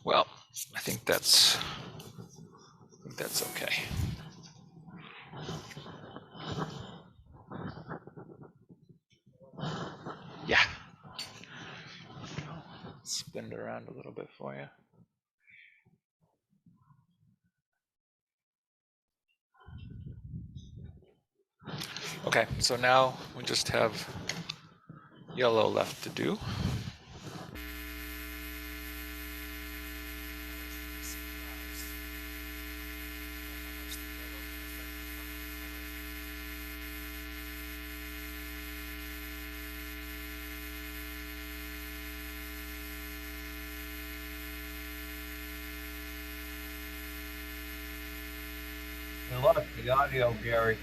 [SPEAKER 2] Well, I think that's okay. Yeah. Spin it around a little bit for you. Okay, so now we just have yellow left to do.
[SPEAKER 4] We lost the audio, Gary.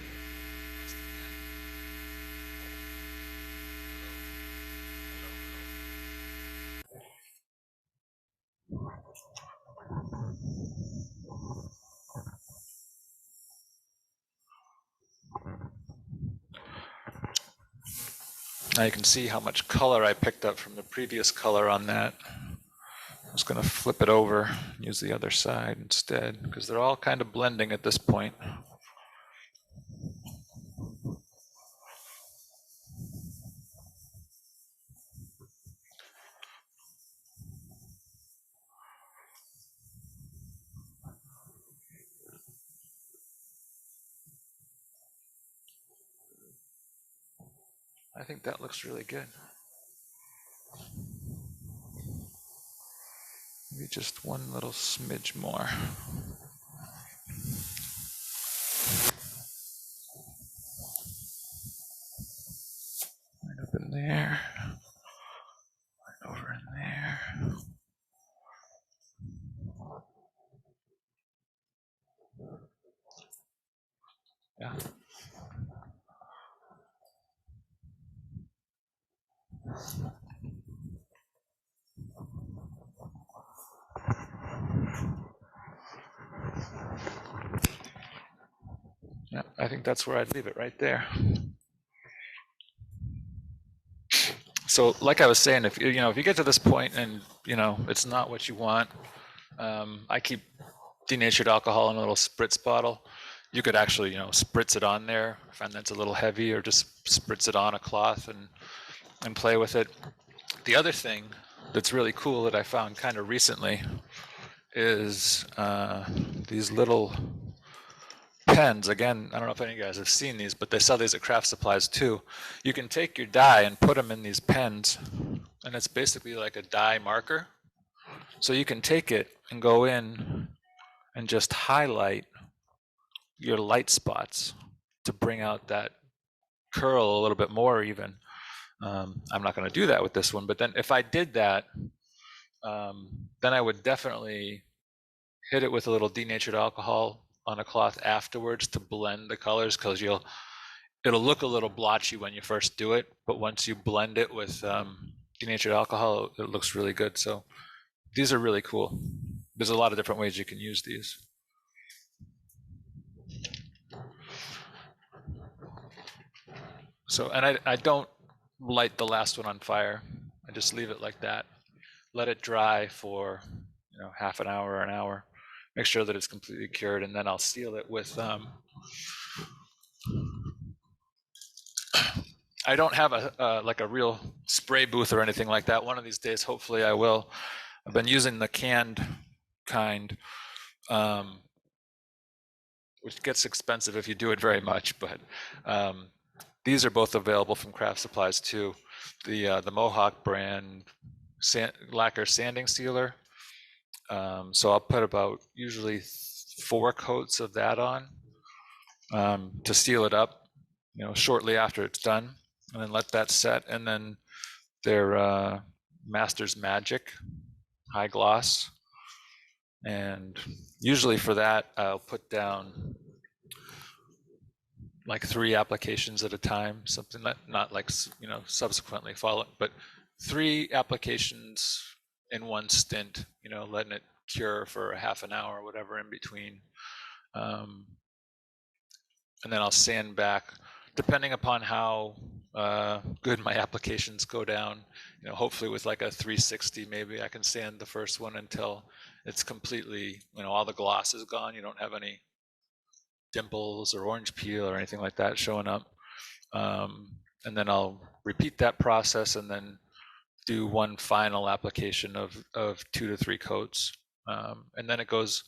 [SPEAKER 2] Now you can see how much color I picked up from the previous color on that. I'm just going to flip it over, use the other side instead, because they're all kind of blending at this point. I think that looks really good. Maybe just one little smidge more. Right up in there. Right over in there. Yeah. Yeah, I think that's where I'd leave it, right there. So, like I was saying, if you get to this point and it's not what you want, I keep denatured alcohol in a little spritz bottle. You could actually, spritz it on there. I find that's a little heavy, or just spritz it on a cloth and play with it. The other thing that's really cool that I found kind of recently is these little pens. Again, I don't know if any of you guys have seen these, but they sell these at craft supplies too. You can take your dye and put them in these pens, and it's basically like a dye marker. So you can take it and go in and just highlight your light spots to bring out that curl a little bit more even. I'm not going to do that with this one, but then if I did that, then I would definitely hit it with a little denatured alcohol on a cloth afterwards to blend the colors, because it'll look a little blotchy when you first do it, but once you blend it with denatured alcohol, it looks really good. So these are really cool. There's a lot of different ways you can use these. So, and I don't light the last one on fire. I just leave it like that. Let it dry for half an hour or an hour. Make sure that it's completely cured, and then I'll seal it with I don't have like a real spray booth or anything like that. One of these days, hopefully I will. I've been using the canned kind, which gets expensive if you do it very much, but these are both available from Craft Supplies too. The Mohawk brand lacquer sanding sealer. So I'll put about usually 4 coats of that on to seal it up, shortly after it's done, and then let that set. And then their Master's Magic high gloss, and usually for that I'll put down like 3 applications at a time, something that not like subsequently follow, but 3 applications in one stint, letting it cure for a half an hour or whatever in between. And then I'll sand back, depending upon how good my applications go down. Hopefully with like a 360, maybe I can sand the first one until it's completely, all the gloss is gone. You don't have any dimples or orange peel or anything like that showing up. And then I'll repeat that process and then do one final application of 2 to 3 coats. And then it goes,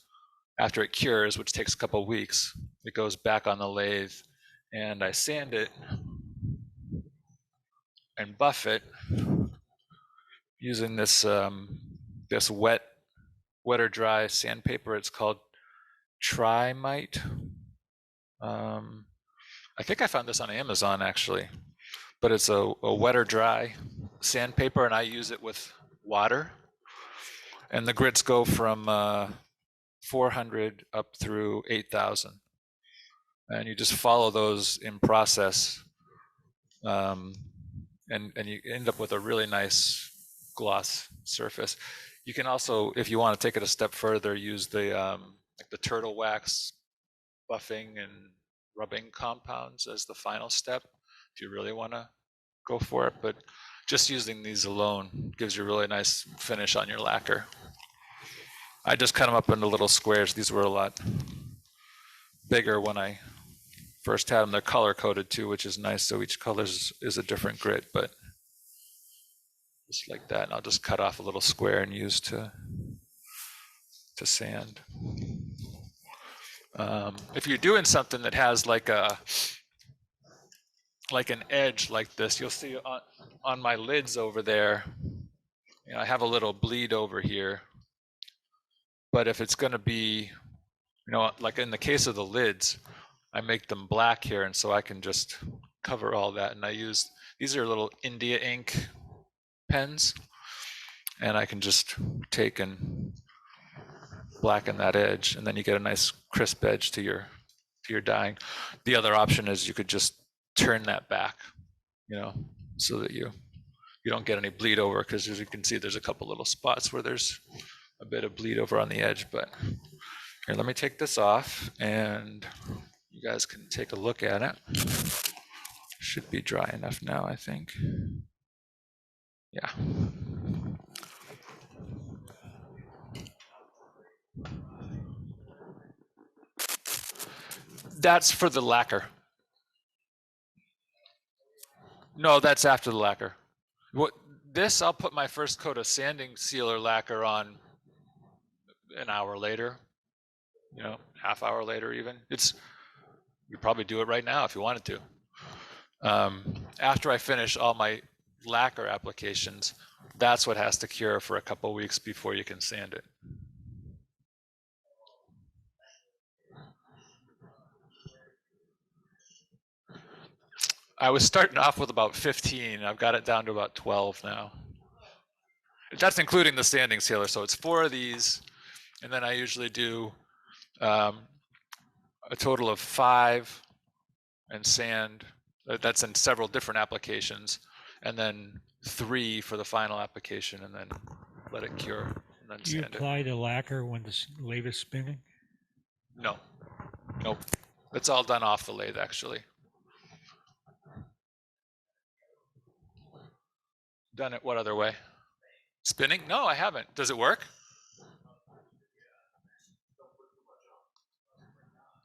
[SPEAKER 2] after it cures, which takes a couple of weeks, it goes back on the lathe and I sand it and buff it using this this wet or dry sandpaper. It's called Trimite. I think I found this on Amazon actually, but it's a wet or dry sandpaper, and I use it with water. And the grits go from 400 up through 8,000, and you just follow those in process, and you end up with a really nice gloss surface. You can also, if you want to take it a step further, use the like the turtle wax buffing and rubbing compounds as the final step if you really want to go for it. But just using these alone gives you a really nice finish on your lacquer. I just cut them up into little squares. These were a lot bigger when I first had them. They're color coded too, which is nice. So each color is a different grit, but just like that. And I'll just cut off a little square and use to sand. If you're doing something that has like an edge like this, you'll see on my lids over there, I have a little bleed over here. But if it's going to be, like in the case of the lids, I make them black here, and so I can just cover all that. And these are little India ink pens, and I can just take and blacken that edge, and then you get a nice crisp edge to your dyeing. The other option is you could just turn that back, so that you don't get any bleed over, because as you can see, there's a couple little spots where there's a bit of bleed over on the edge. But here, let me take this off and you guys can take a look at it. Should be dry enough now, I think. Yeah. That's for the lacquer. No, that's after the lacquer. This, I'll put my first coat of sanding sealer lacquer on an hour later, half hour later even. You probably do it right now if you wanted to. After I finish all my lacquer applications, that's what has to cure for a couple weeks before you can sand it. I was starting off with about 15. I've got it down to about 12 now. That's including the sanding sealer. So it's 4 of these. And then I usually do a total of 5 and sand. That's in several different applications. And then 3 for the final application, and then let it cure. And then
[SPEAKER 3] Do you
[SPEAKER 2] sand
[SPEAKER 3] apply the lacquer when the lathe is spinning?
[SPEAKER 2] No. Nope. It's all done off the lathe, actually. Done it what other way? Spinning? No, I haven't. Does it work?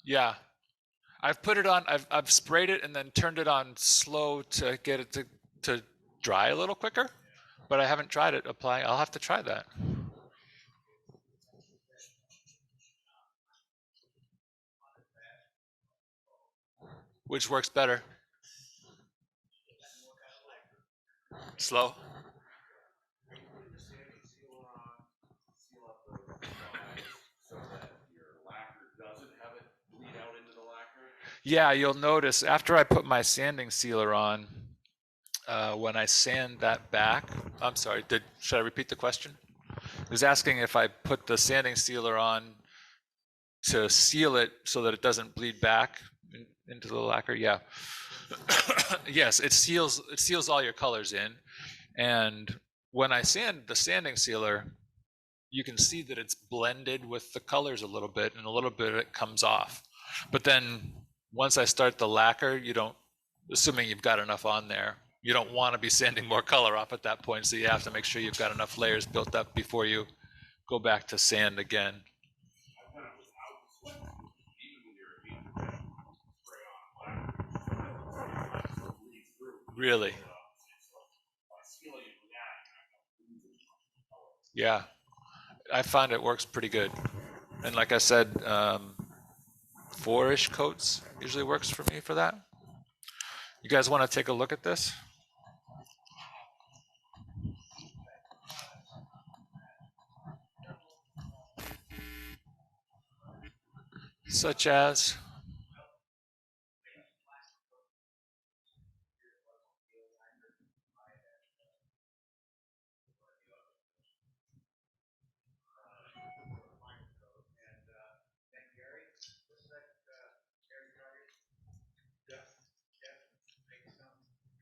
[SPEAKER 2] Yeah. I've put it on. I've sprayed it and then turned it on slow to get it to dry a little quicker. But I haven't tried it applying. I'll have to try that. Which works better? Slow. Yeah, you'll notice after I put my sanding sealer on, when I sand that back, I'm sorry, should I repeat the question? It was asking if I put the sanding sealer on to seal it so that it doesn't bleed back into the lacquer. Yeah. Yes, it seals all your colors in. And when I sand the sanding sealer, you can see that it's blended with the colors a little bit, and a little bit of it comes off. But then once I start the lacquer, you don't, assuming you've got enough on there, you don't want to be sanding more color off at that point. So you have to make sure you've got enough layers built up before you go back to sand again. Really? Yeah, I found it works pretty good. And like I said, 4-ish coats usually works for me for that. You guys want to take a look at this? Such as,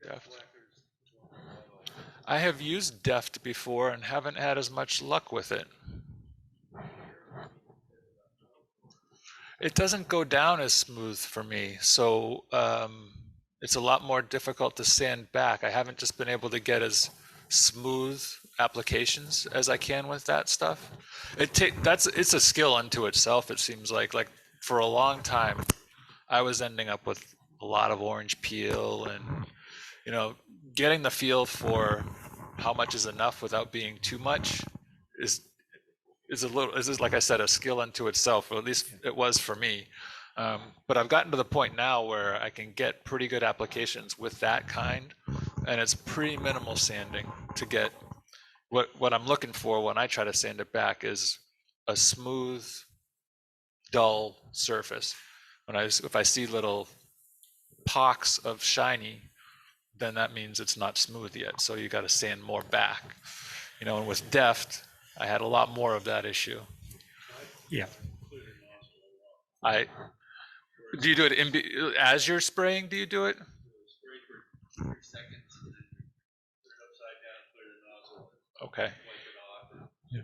[SPEAKER 2] Deft. I have used Deft before and haven't had as much luck with it. It doesn't go down as smooth for me, so it's a lot more difficult to sand back. I haven't just been able to get as smooth applications as I can with that stuff. It's a skill unto itself. It seems like for a long time, I was ending up with a lot of orange peel, and getting the feel for how much is enough without being too much is like I said, a skill unto itself, or at least it was for me. But I've gotten to the point now where I can get pretty good applications with that kind, and it's pretty minimal sanding to get what I'm looking for when I try to sand it back is a smooth, dull surface. If I see little pocks of shiny, then that means it's not smooth yet. So you got to sand more back. And with Deft, I had a lot more of that issue.
[SPEAKER 3] Yeah.
[SPEAKER 2] Do you do it as you're spraying? Do you do it? Okay.
[SPEAKER 3] Yeah.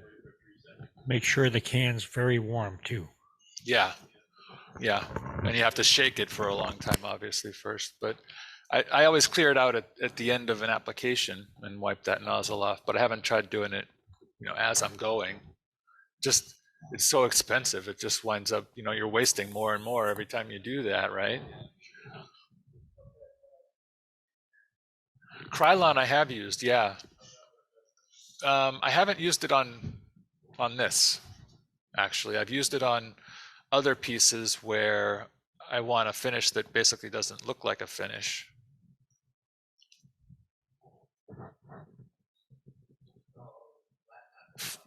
[SPEAKER 3] Make sure the can's very warm too.
[SPEAKER 2] Yeah. Yeah. And you have to shake it for a long time, obviously, first. But I always clear it out at the end of an application and wipe that nozzle off. But I haven't tried doing it, as I'm going. Just it's so expensive. It just winds up, you're wasting more and more every time you do that, right? Krylon I have used, yeah. I haven't used it on this, actually. I've used it on other pieces where I want a finish that basically doesn't look like a finish.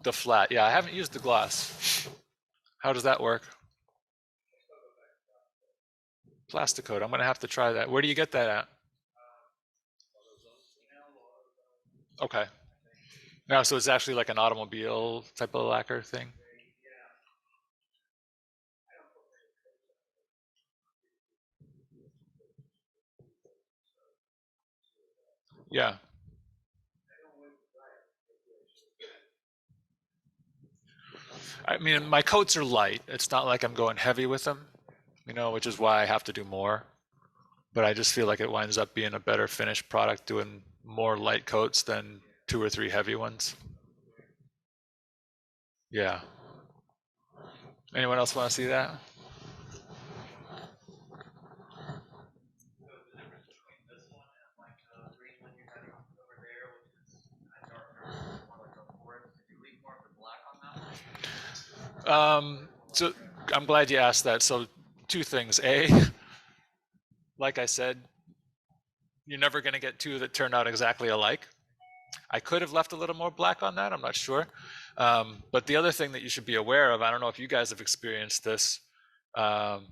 [SPEAKER 2] The flat, yeah, I haven't used the gloss. How does that work? Plasticoat, I'm gonna have to try that. Where do you get that at? Okay. No, so it's actually like an automobile type of lacquer thing? Yeah. I mean, my coats are light. It's not like I'm going heavy with them, which is why I have to do more. But I just feel like it winds up being a better finished product doing more light coats than 2 or 3 heavy ones. Yeah. Anyone else want to see that? So I'm glad you asked that. So two things. A, like I said, you're never going to get two that turn out exactly alike. I could have left a little more black on that. I'm not sure. But the other thing that you should be aware of, I don't know if you guys have experienced this, um,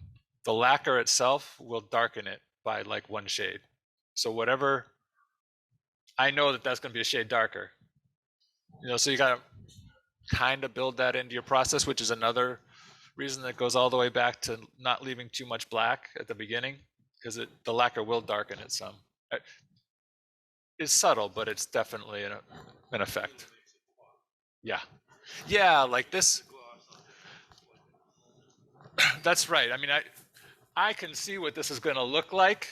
[SPEAKER 2] the lacquer itself will darken it by like one shade. So whatever, I know that that's going to be a shade darker. So you got to kind of build that into your process, which is another reason that goes all the way back to not leaving too much black at the beginning, because the lacquer will darken it some. It's subtle, but it's definitely an effect. Yeah. Yeah, like this. That's right. I mean, I can see what this is going to look like,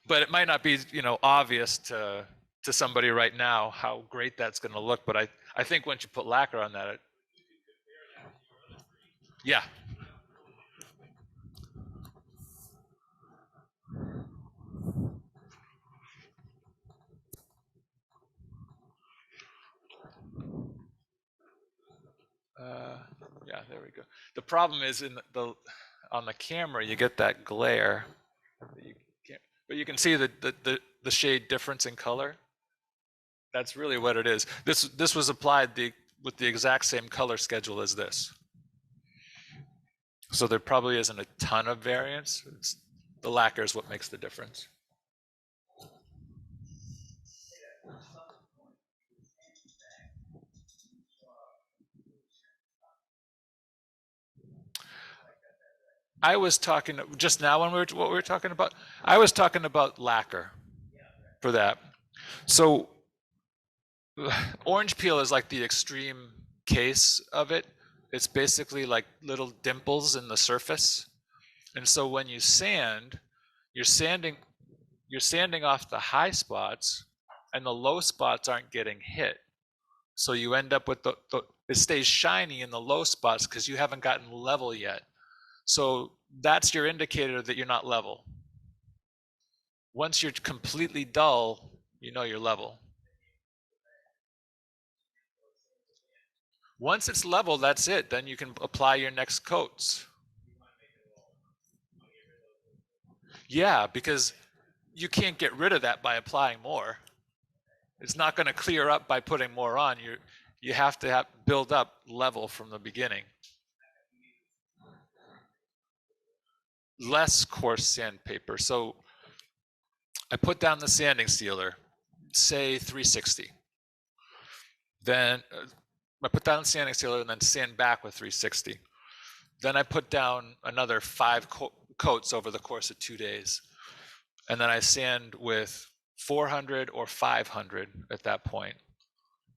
[SPEAKER 2] but it might not be, obvious to somebody right now how great that's going to look. But I think once you put lacquer on that, yeah. Yeah, there we go. The problem is on the camera, you get that glare. But you can see the shade difference in color. That's really what it is. This was applied with the exact same color schedule as this. So there probably isn't a ton of variance. The lacquer is what makes the difference. I was talking just now when what we were talking about. I was talking about lacquer for that. So orange peel is like the extreme case of it. It's basically like little dimples in the surface. And so when you sand, you're sanding off the high spots, and the low spots aren't getting hit. So you end up with it stays shiny in the low spots because you haven't gotten level yet. So that's your indicator that you're not level. Once you're completely dull, you're level. Once it's level, that's it. Then you can apply your next coats. Yeah, because you can't get rid of that by applying more. It's not going to clear up by putting more on. You have to build up level from the beginning. Less coarse sandpaper. So I put down the sanding sealer, say 360. Then I put down the sanding sealer and then sand back with 360. Then I put down another 5 coats over the course of 2 days. And then I sand with 400 or 500 at that point.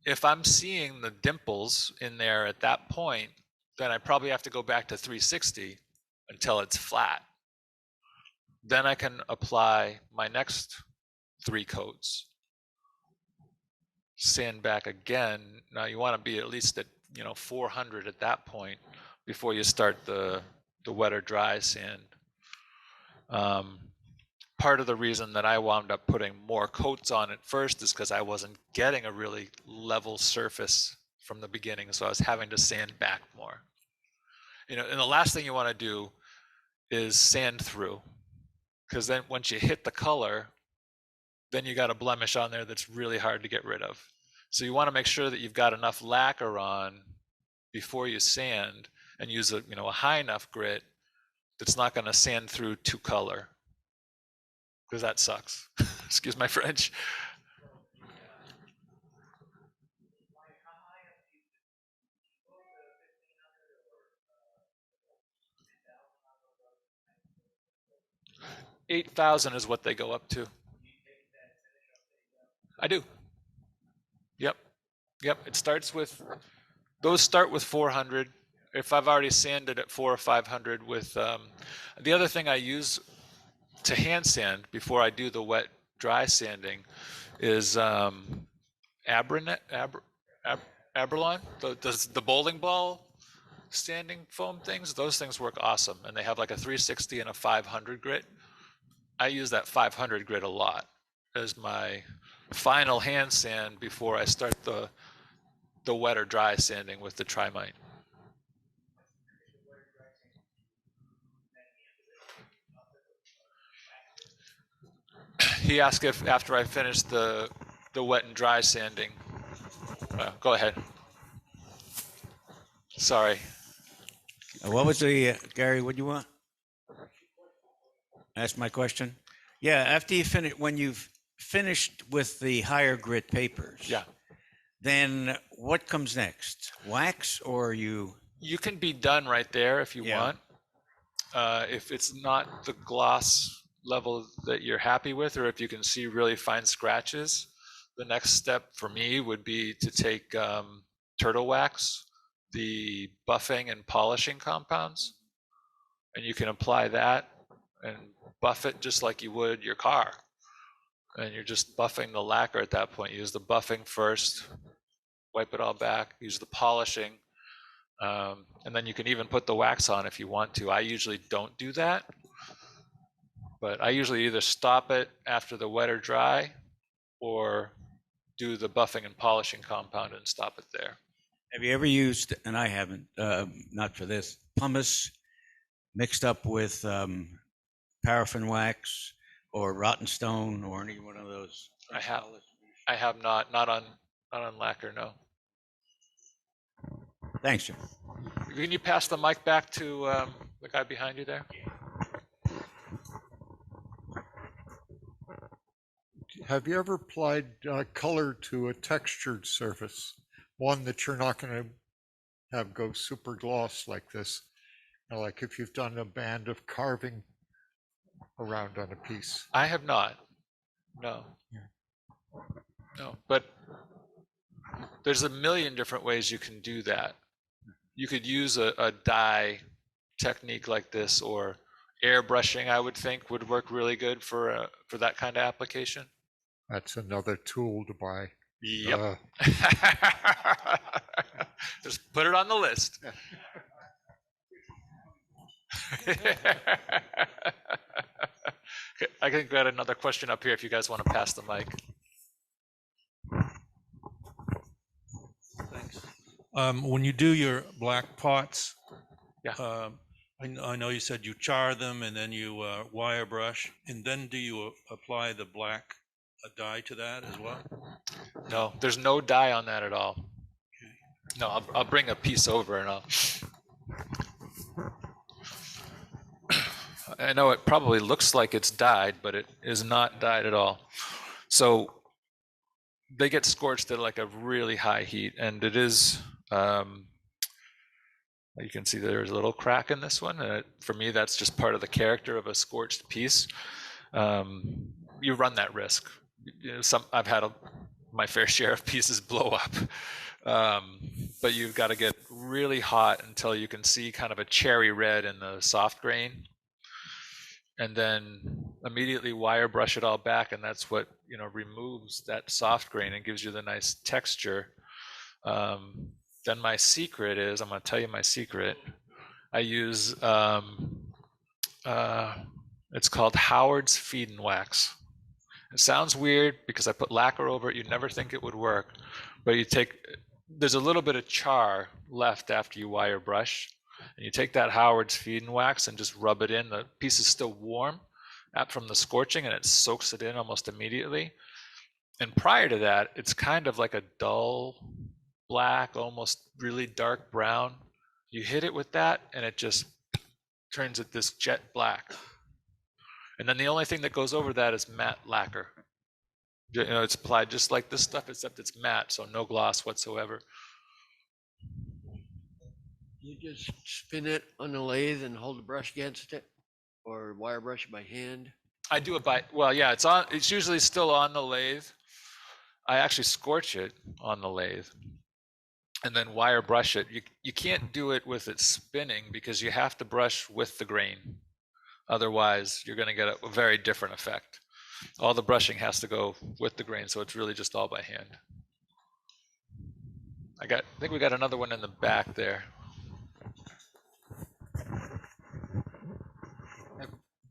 [SPEAKER 2] If I'm seeing the dimples in there at that point, then I probably have to go back to 360 until it's flat. Then I can apply my next 3 coats. Sand back again. Now you want to be at least at 400 at that point before you start the wet or dry sand. Part of the reason that I wound up putting more coats on it first is because I wasn't getting a really level surface from the beginning, so I was having to sand back more. And the last thing you want to do is sand through, because then once you hit the color, then you got a blemish on there that's really hard to get rid of. So you want to make sure that you've got enough lacquer on before you sand, and use a high enough grit that's not going to sand through to color, because that sucks. Excuse my French. $8,000 is what they go up to. I do. Yep. It starts with, those start with 400. If I've already sanded at 400 or 500 with, the other thing I use to hand sand before I do the wet dry sanding is Abralon, the bowling ball sanding foam things. Those things work awesome, and they have like a 360 and a 500 grit. I use that 500 grit a lot as my final hand sand before I start the wet or dry sanding with the Trimite. He asked if after I finished the wet and dry sanding. Go ahead. Sorry.
[SPEAKER 1] What was the, Gary, what do you want? Ask my question? Yeah, after you finish, when you've finished with the higher grit papers.
[SPEAKER 2] Yeah.
[SPEAKER 1] Then what comes next? Wax or you?
[SPEAKER 2] You can be done right there if you want. If it's not the gloss level that you're happy with, or if you can see really fine scratches, the next step for me would be to take turtle wax, the buffing and polishing compounds, and you can apply that and buff it just like you would your car. And you're just buffing the lacquer at that point. Use the buffing first, wipe it all back, use the polishing, and then you can even put the wax on if you want to. I usually don't do that, but I usually either stop it after the wet or dry or do the buffing and polishing compound and stop it there.
[SPEAKER 1] Have you ever used, and I haven't, not for this, pumice mixed up with paraffin wax or rotten stone or any one of those?
[SPEAKER 2] I have not on lacquer, no.
[SPEAKER 1] Thanks, Jim.
[SPEAKER 2] Can you pass the mic back to the guy behind you there?
[SPEAKER 6] Have you ever applied color to a textured surface? One that you're not going to have go super gloss like this. You know, like if you've done a band of carving around on a piece.
[SPEAKER 2] I have not. No. No, but there's a million different ways you can do that. You could use a dye technique like this, or airbrushing, I would think would work really good for that kind of application.
[SPEAKER 6] That's another tool to buy.
[SPEAKER 2] Yep. Just put it on the list. Okay, I can get another question up here if you guys want to pass the mic.
[SPEAKER 7] Thanks. When you do your black pots,
[SPEAKER 2] Yeah.
[SPEAKER 7] I know you said you char them and then you wire brush, and then do you apply the black dye to that as well?
[SPEAKER 2] No, there's no dye on that at all. No, I'll bring a piece over and I know it probably looks like it's dyed, but it is not dyed at all. So they get scorched at like a really high heat, and it is, you can see there's a little crack in this one. For me, that's just part of the character of a scorched piece. You run that risk. You know, I've had my fair share of pieces blow up, but you've got to get really hot until you can see kind of a cherry red in the soft grain, and then immediately wire brush it all back, and that's what removes that soft grain and gives you the nice texture. Then my secret is, I'm going to tell you my secret. I use it's called Howard's Feed and Wax. It sounds weird because I put lacquer over it. You'd never think it would work, but there's a little bit of char left after you wire brush, and you take that Howard's Feed and Wax and just rub it in. The piece is still warm from the scorching, and it soaks it in almost immediately. And prior to that, it's kind of like a dull black, almost really dark brown. You hit it with that, and it just turns it this jet black. And then the only thing that goes over that is matte lacquer. It's applied just like this stuff, except it's matte, so no gloss whatsoever.
[SPEAKER 8] You just spin it on the lathe and hold the brush against it, or wire brush it by hand?
[SPEAKER 2] I do it it's usually still on the lathe. I actually scorch it on the lathe and then wire brush it. You can't do it with it spinning because you have to brush with the grain. Otherwise, you're going to get a very different effect. All the brushing has to go with the grain, so it's really just all by hand. I think we got another one in the back there.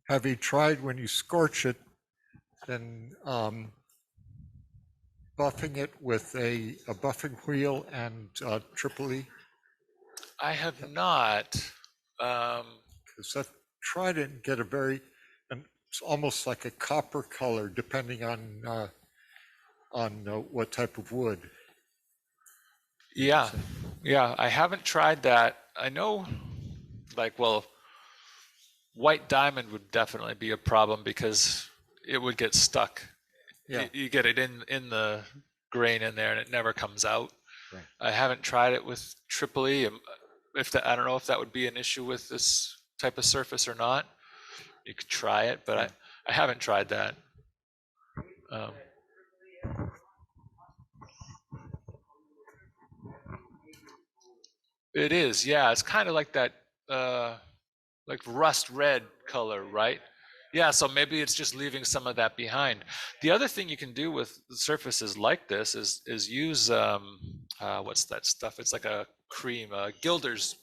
[SPEAKER 6] Have you tried, when you scorch it, then buffing it with a buffing wheel and Triple E?
[SPEAKER 2] I have not.
[SPEAKER 6] Because I've tried it and get a very, and it's almost like a copper color depending on what type of wood.
[SPEAKER 2] Yeah, yeah. I haven't tried that. I know, like, well, white diamond would definitely be a problem because it would get stuck.
[SPEAKER 6] Yeah.
[SPEAKER 2] You get it in the grain in there and it never comes out.
[SPEAKER 1] Right.
[SPEAKER 2] I haven't tried it with Tripoli. If that, I don't know if that would be an issue with this type of surface or not. You could try it, but I haven't tried that. It is, yeah. It's kind of like that, like rust red color, right? Yeah, so maybe it's just leaving some of that behind. The other thing you can do with surfaces like this is use what's that stuff? It's like a cream, Gilder's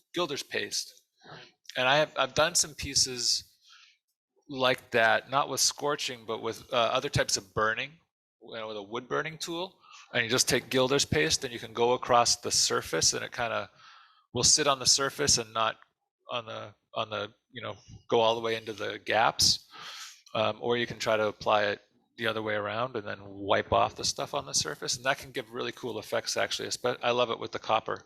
[SPEAKER 2] paste. And I've done some pieces like that, not with scorching, but with other types of burning, with a wood burning tool. And you just take Gilder's paste and you can go across the surface, and it kind of will sit on the surface and not on the go all the way into the gaps. Or you can try to apply it the other way around and then wipe off the stuff on the surface, and that can give really cool effects actually. I love it with the copper.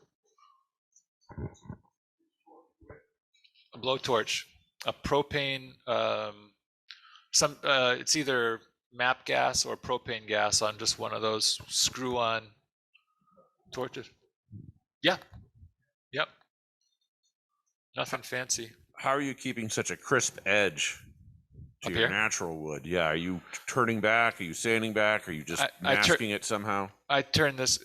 [SPEAKER 2] A blowtorch, a propane, it's either MAP gas or propane gas on just one of those screw-on torches. Yeah, yep. Nothing fancy.
[SPEAKER 9] How are you keeping such a crisp edge to
[SPEAKER 2] Up
[SPEAKER 9] your
[SPEAKER 2] here?
[SPEAKER 9] natural wood? Yeah, are you turning back? Are you sanding back? Are you just masking it somehow?
[SPEAKER 2] I turn this.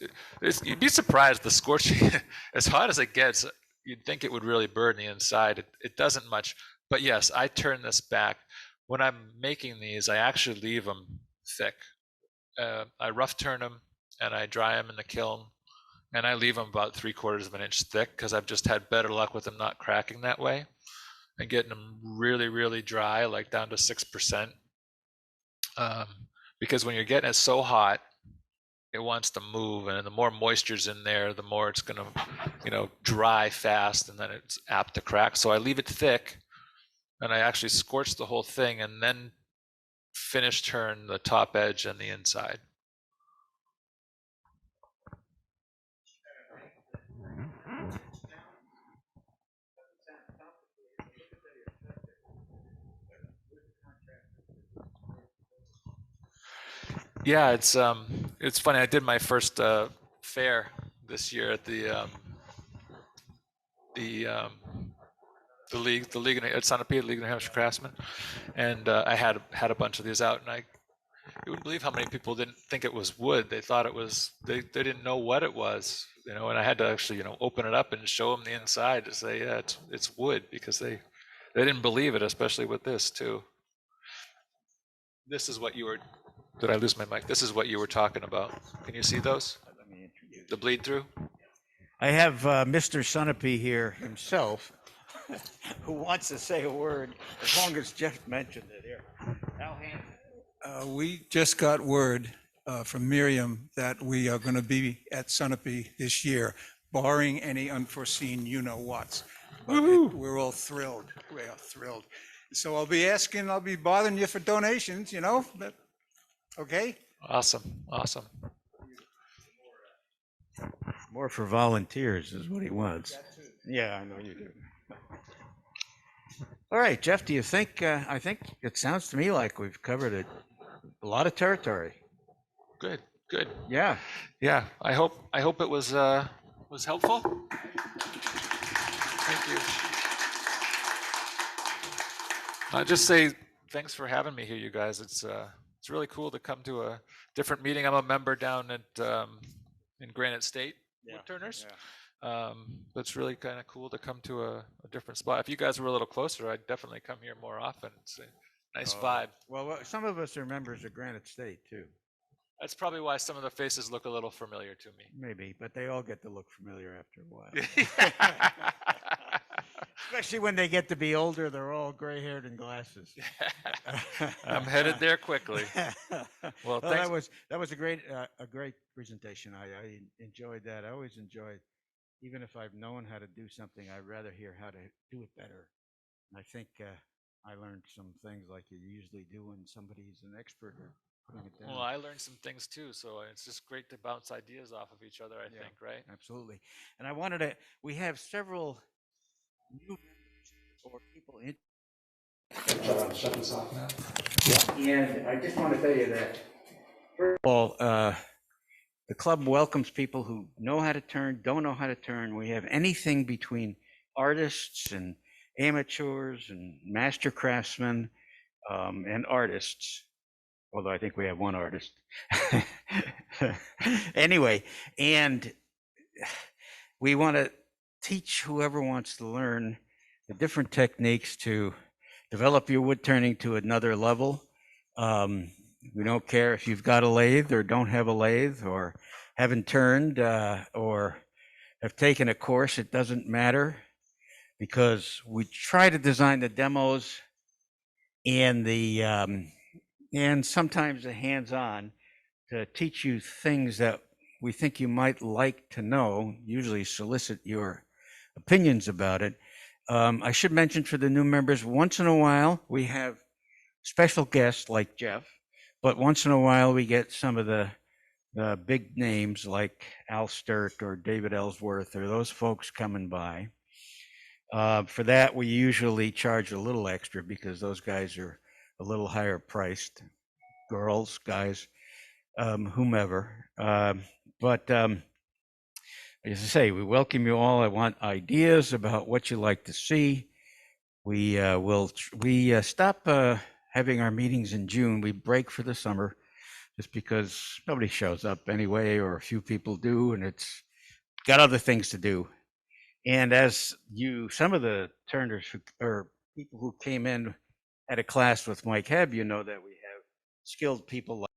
[SPEAKER 2] You'd be surprised the scorching, as hot as it gets. You'd think it would really burn the inside. It doesn't much. But yes, I turn this back. When I'm making these, I actually leave them thick. I rough turn them and I dry them in the kiln, and I leave them about 3/4 of an inch thick because I've just had better luck with them not cracking that way and getting them really, really dry, like down to 6%. Because when you're getting it so hot, it wants to move, and the more moisture's in there, the more it's going to, dry fast, and then it's apt to crack. So I leave it thick, and I actually scorch the whole thing, and then finish turn the top edge and the inside. Yeah, it's funny. I did my first fair this year at the league, at Sunapee, League of New Hampshire Craftsmen, and I had a bunch of these out, and you wouldn't believe how many people didn't think it was wood. They thought it was, they didn't know what it was, and I had to actually, open it up and show them the inside to say, yeah, it's wood, because they didn't believe it, especially with this too. This is what you were, did I lose my mic? This is what you were talking about. Can you see those? The bleed through?
[SPEAKER 1] I have Mr. Sunapee here himself, who wants to say a word, as long as Jeff mentioned it here. Al Hansen.
[SPEAKER 10] We just got word from Miriam that we are going to be at Sunapee this year, barring any unforeseen you-know-whats. But we're all thrilled. We are thrilled. So I'll be bothering you for donations, but okay?
[SPEAKER 2] Awesome.
[SPEAKER 1] More for volunteers is what he wants. Yeah, I know you do. All right, Jeff, do you think, I think it sounds to me like we've covered a lot of territory.
[SPEAKER 2] Good.
[SPEAKER 1] Yeah.
[SPEAKER 2] Yeah, I hope it was helpful. Thank you. I'll just say thanks for having me here, you guys. It's really cool to come to a different meeting. I'm a member down at in Granite State Woodturners. But it's really kind of cool to come to a different spot. If you guys were a little closer, I'd definitely come here more often. It's a nice vibe.
[SPEAKER 1] Well, some of us are members of Granite State too.
[SPEAKER 2] That's probably why some of the faces look a little familiar to me.
[SPEAKER 1] Maybe, but they all get to look familiar after a while. Especially when they get to be older, they're all gray-haired and glasses.
[SPEAKER 2] I'm headed there quickly. Well, thanks.
[SPEAKER 1] That was a great presentation. I enjoyed that. I always enjoy, even if I've known how to do something, I'd rather hear how to do it better. And I think I learned some things like you usually do when somebody's an expert at putting it down.
[SPEAKER 2] Well, I learned some things too, so it's just great to bounce ideas off of each other, I
[SPEAKER 1] Yeah.
[SPEAKER 2] think, right?
[SPEAKER 1] Absolutely. And I wanted to, we have several new members or people in.
[SPEAKER 2] Shut this off now.
[SPEAKER 1] And I just want to tell you that, first of all, the club welcomes people who know how to turn, don't know how to turn. We have anything between artists and amateurs and master craftsmen and artists, although I think we have one artist. Anyway, and we want to teach whoever wants to learn the different techniques to develop your wood turning to another level. We don't care if you've got a lathe or don't have a lathe or haven't turned or have taken a course. It doesn't matter, because we try to design the demos and the and sometimes the hands-on to teach you things that we think you might like to know, usually solicit your opinions about it. I should mention for the new members, once in a while we have special guests like Jeff, but once in a while we get some of the big names like Al Sturt or David Ellsworth or those folks coming by. For that, we usually charge a little extra because those guys are a little higher priced. Girls, guys, whomever. But as I say, we welcome you all. I want ideas about what you like to see. We we stop having our meetings in June. We break for the summer just because nobody shows up anyway, or a few people do, and it's got other things to do. And as some of the turners or people who came in at a class with Mike Hebb, you know that we have skilled people like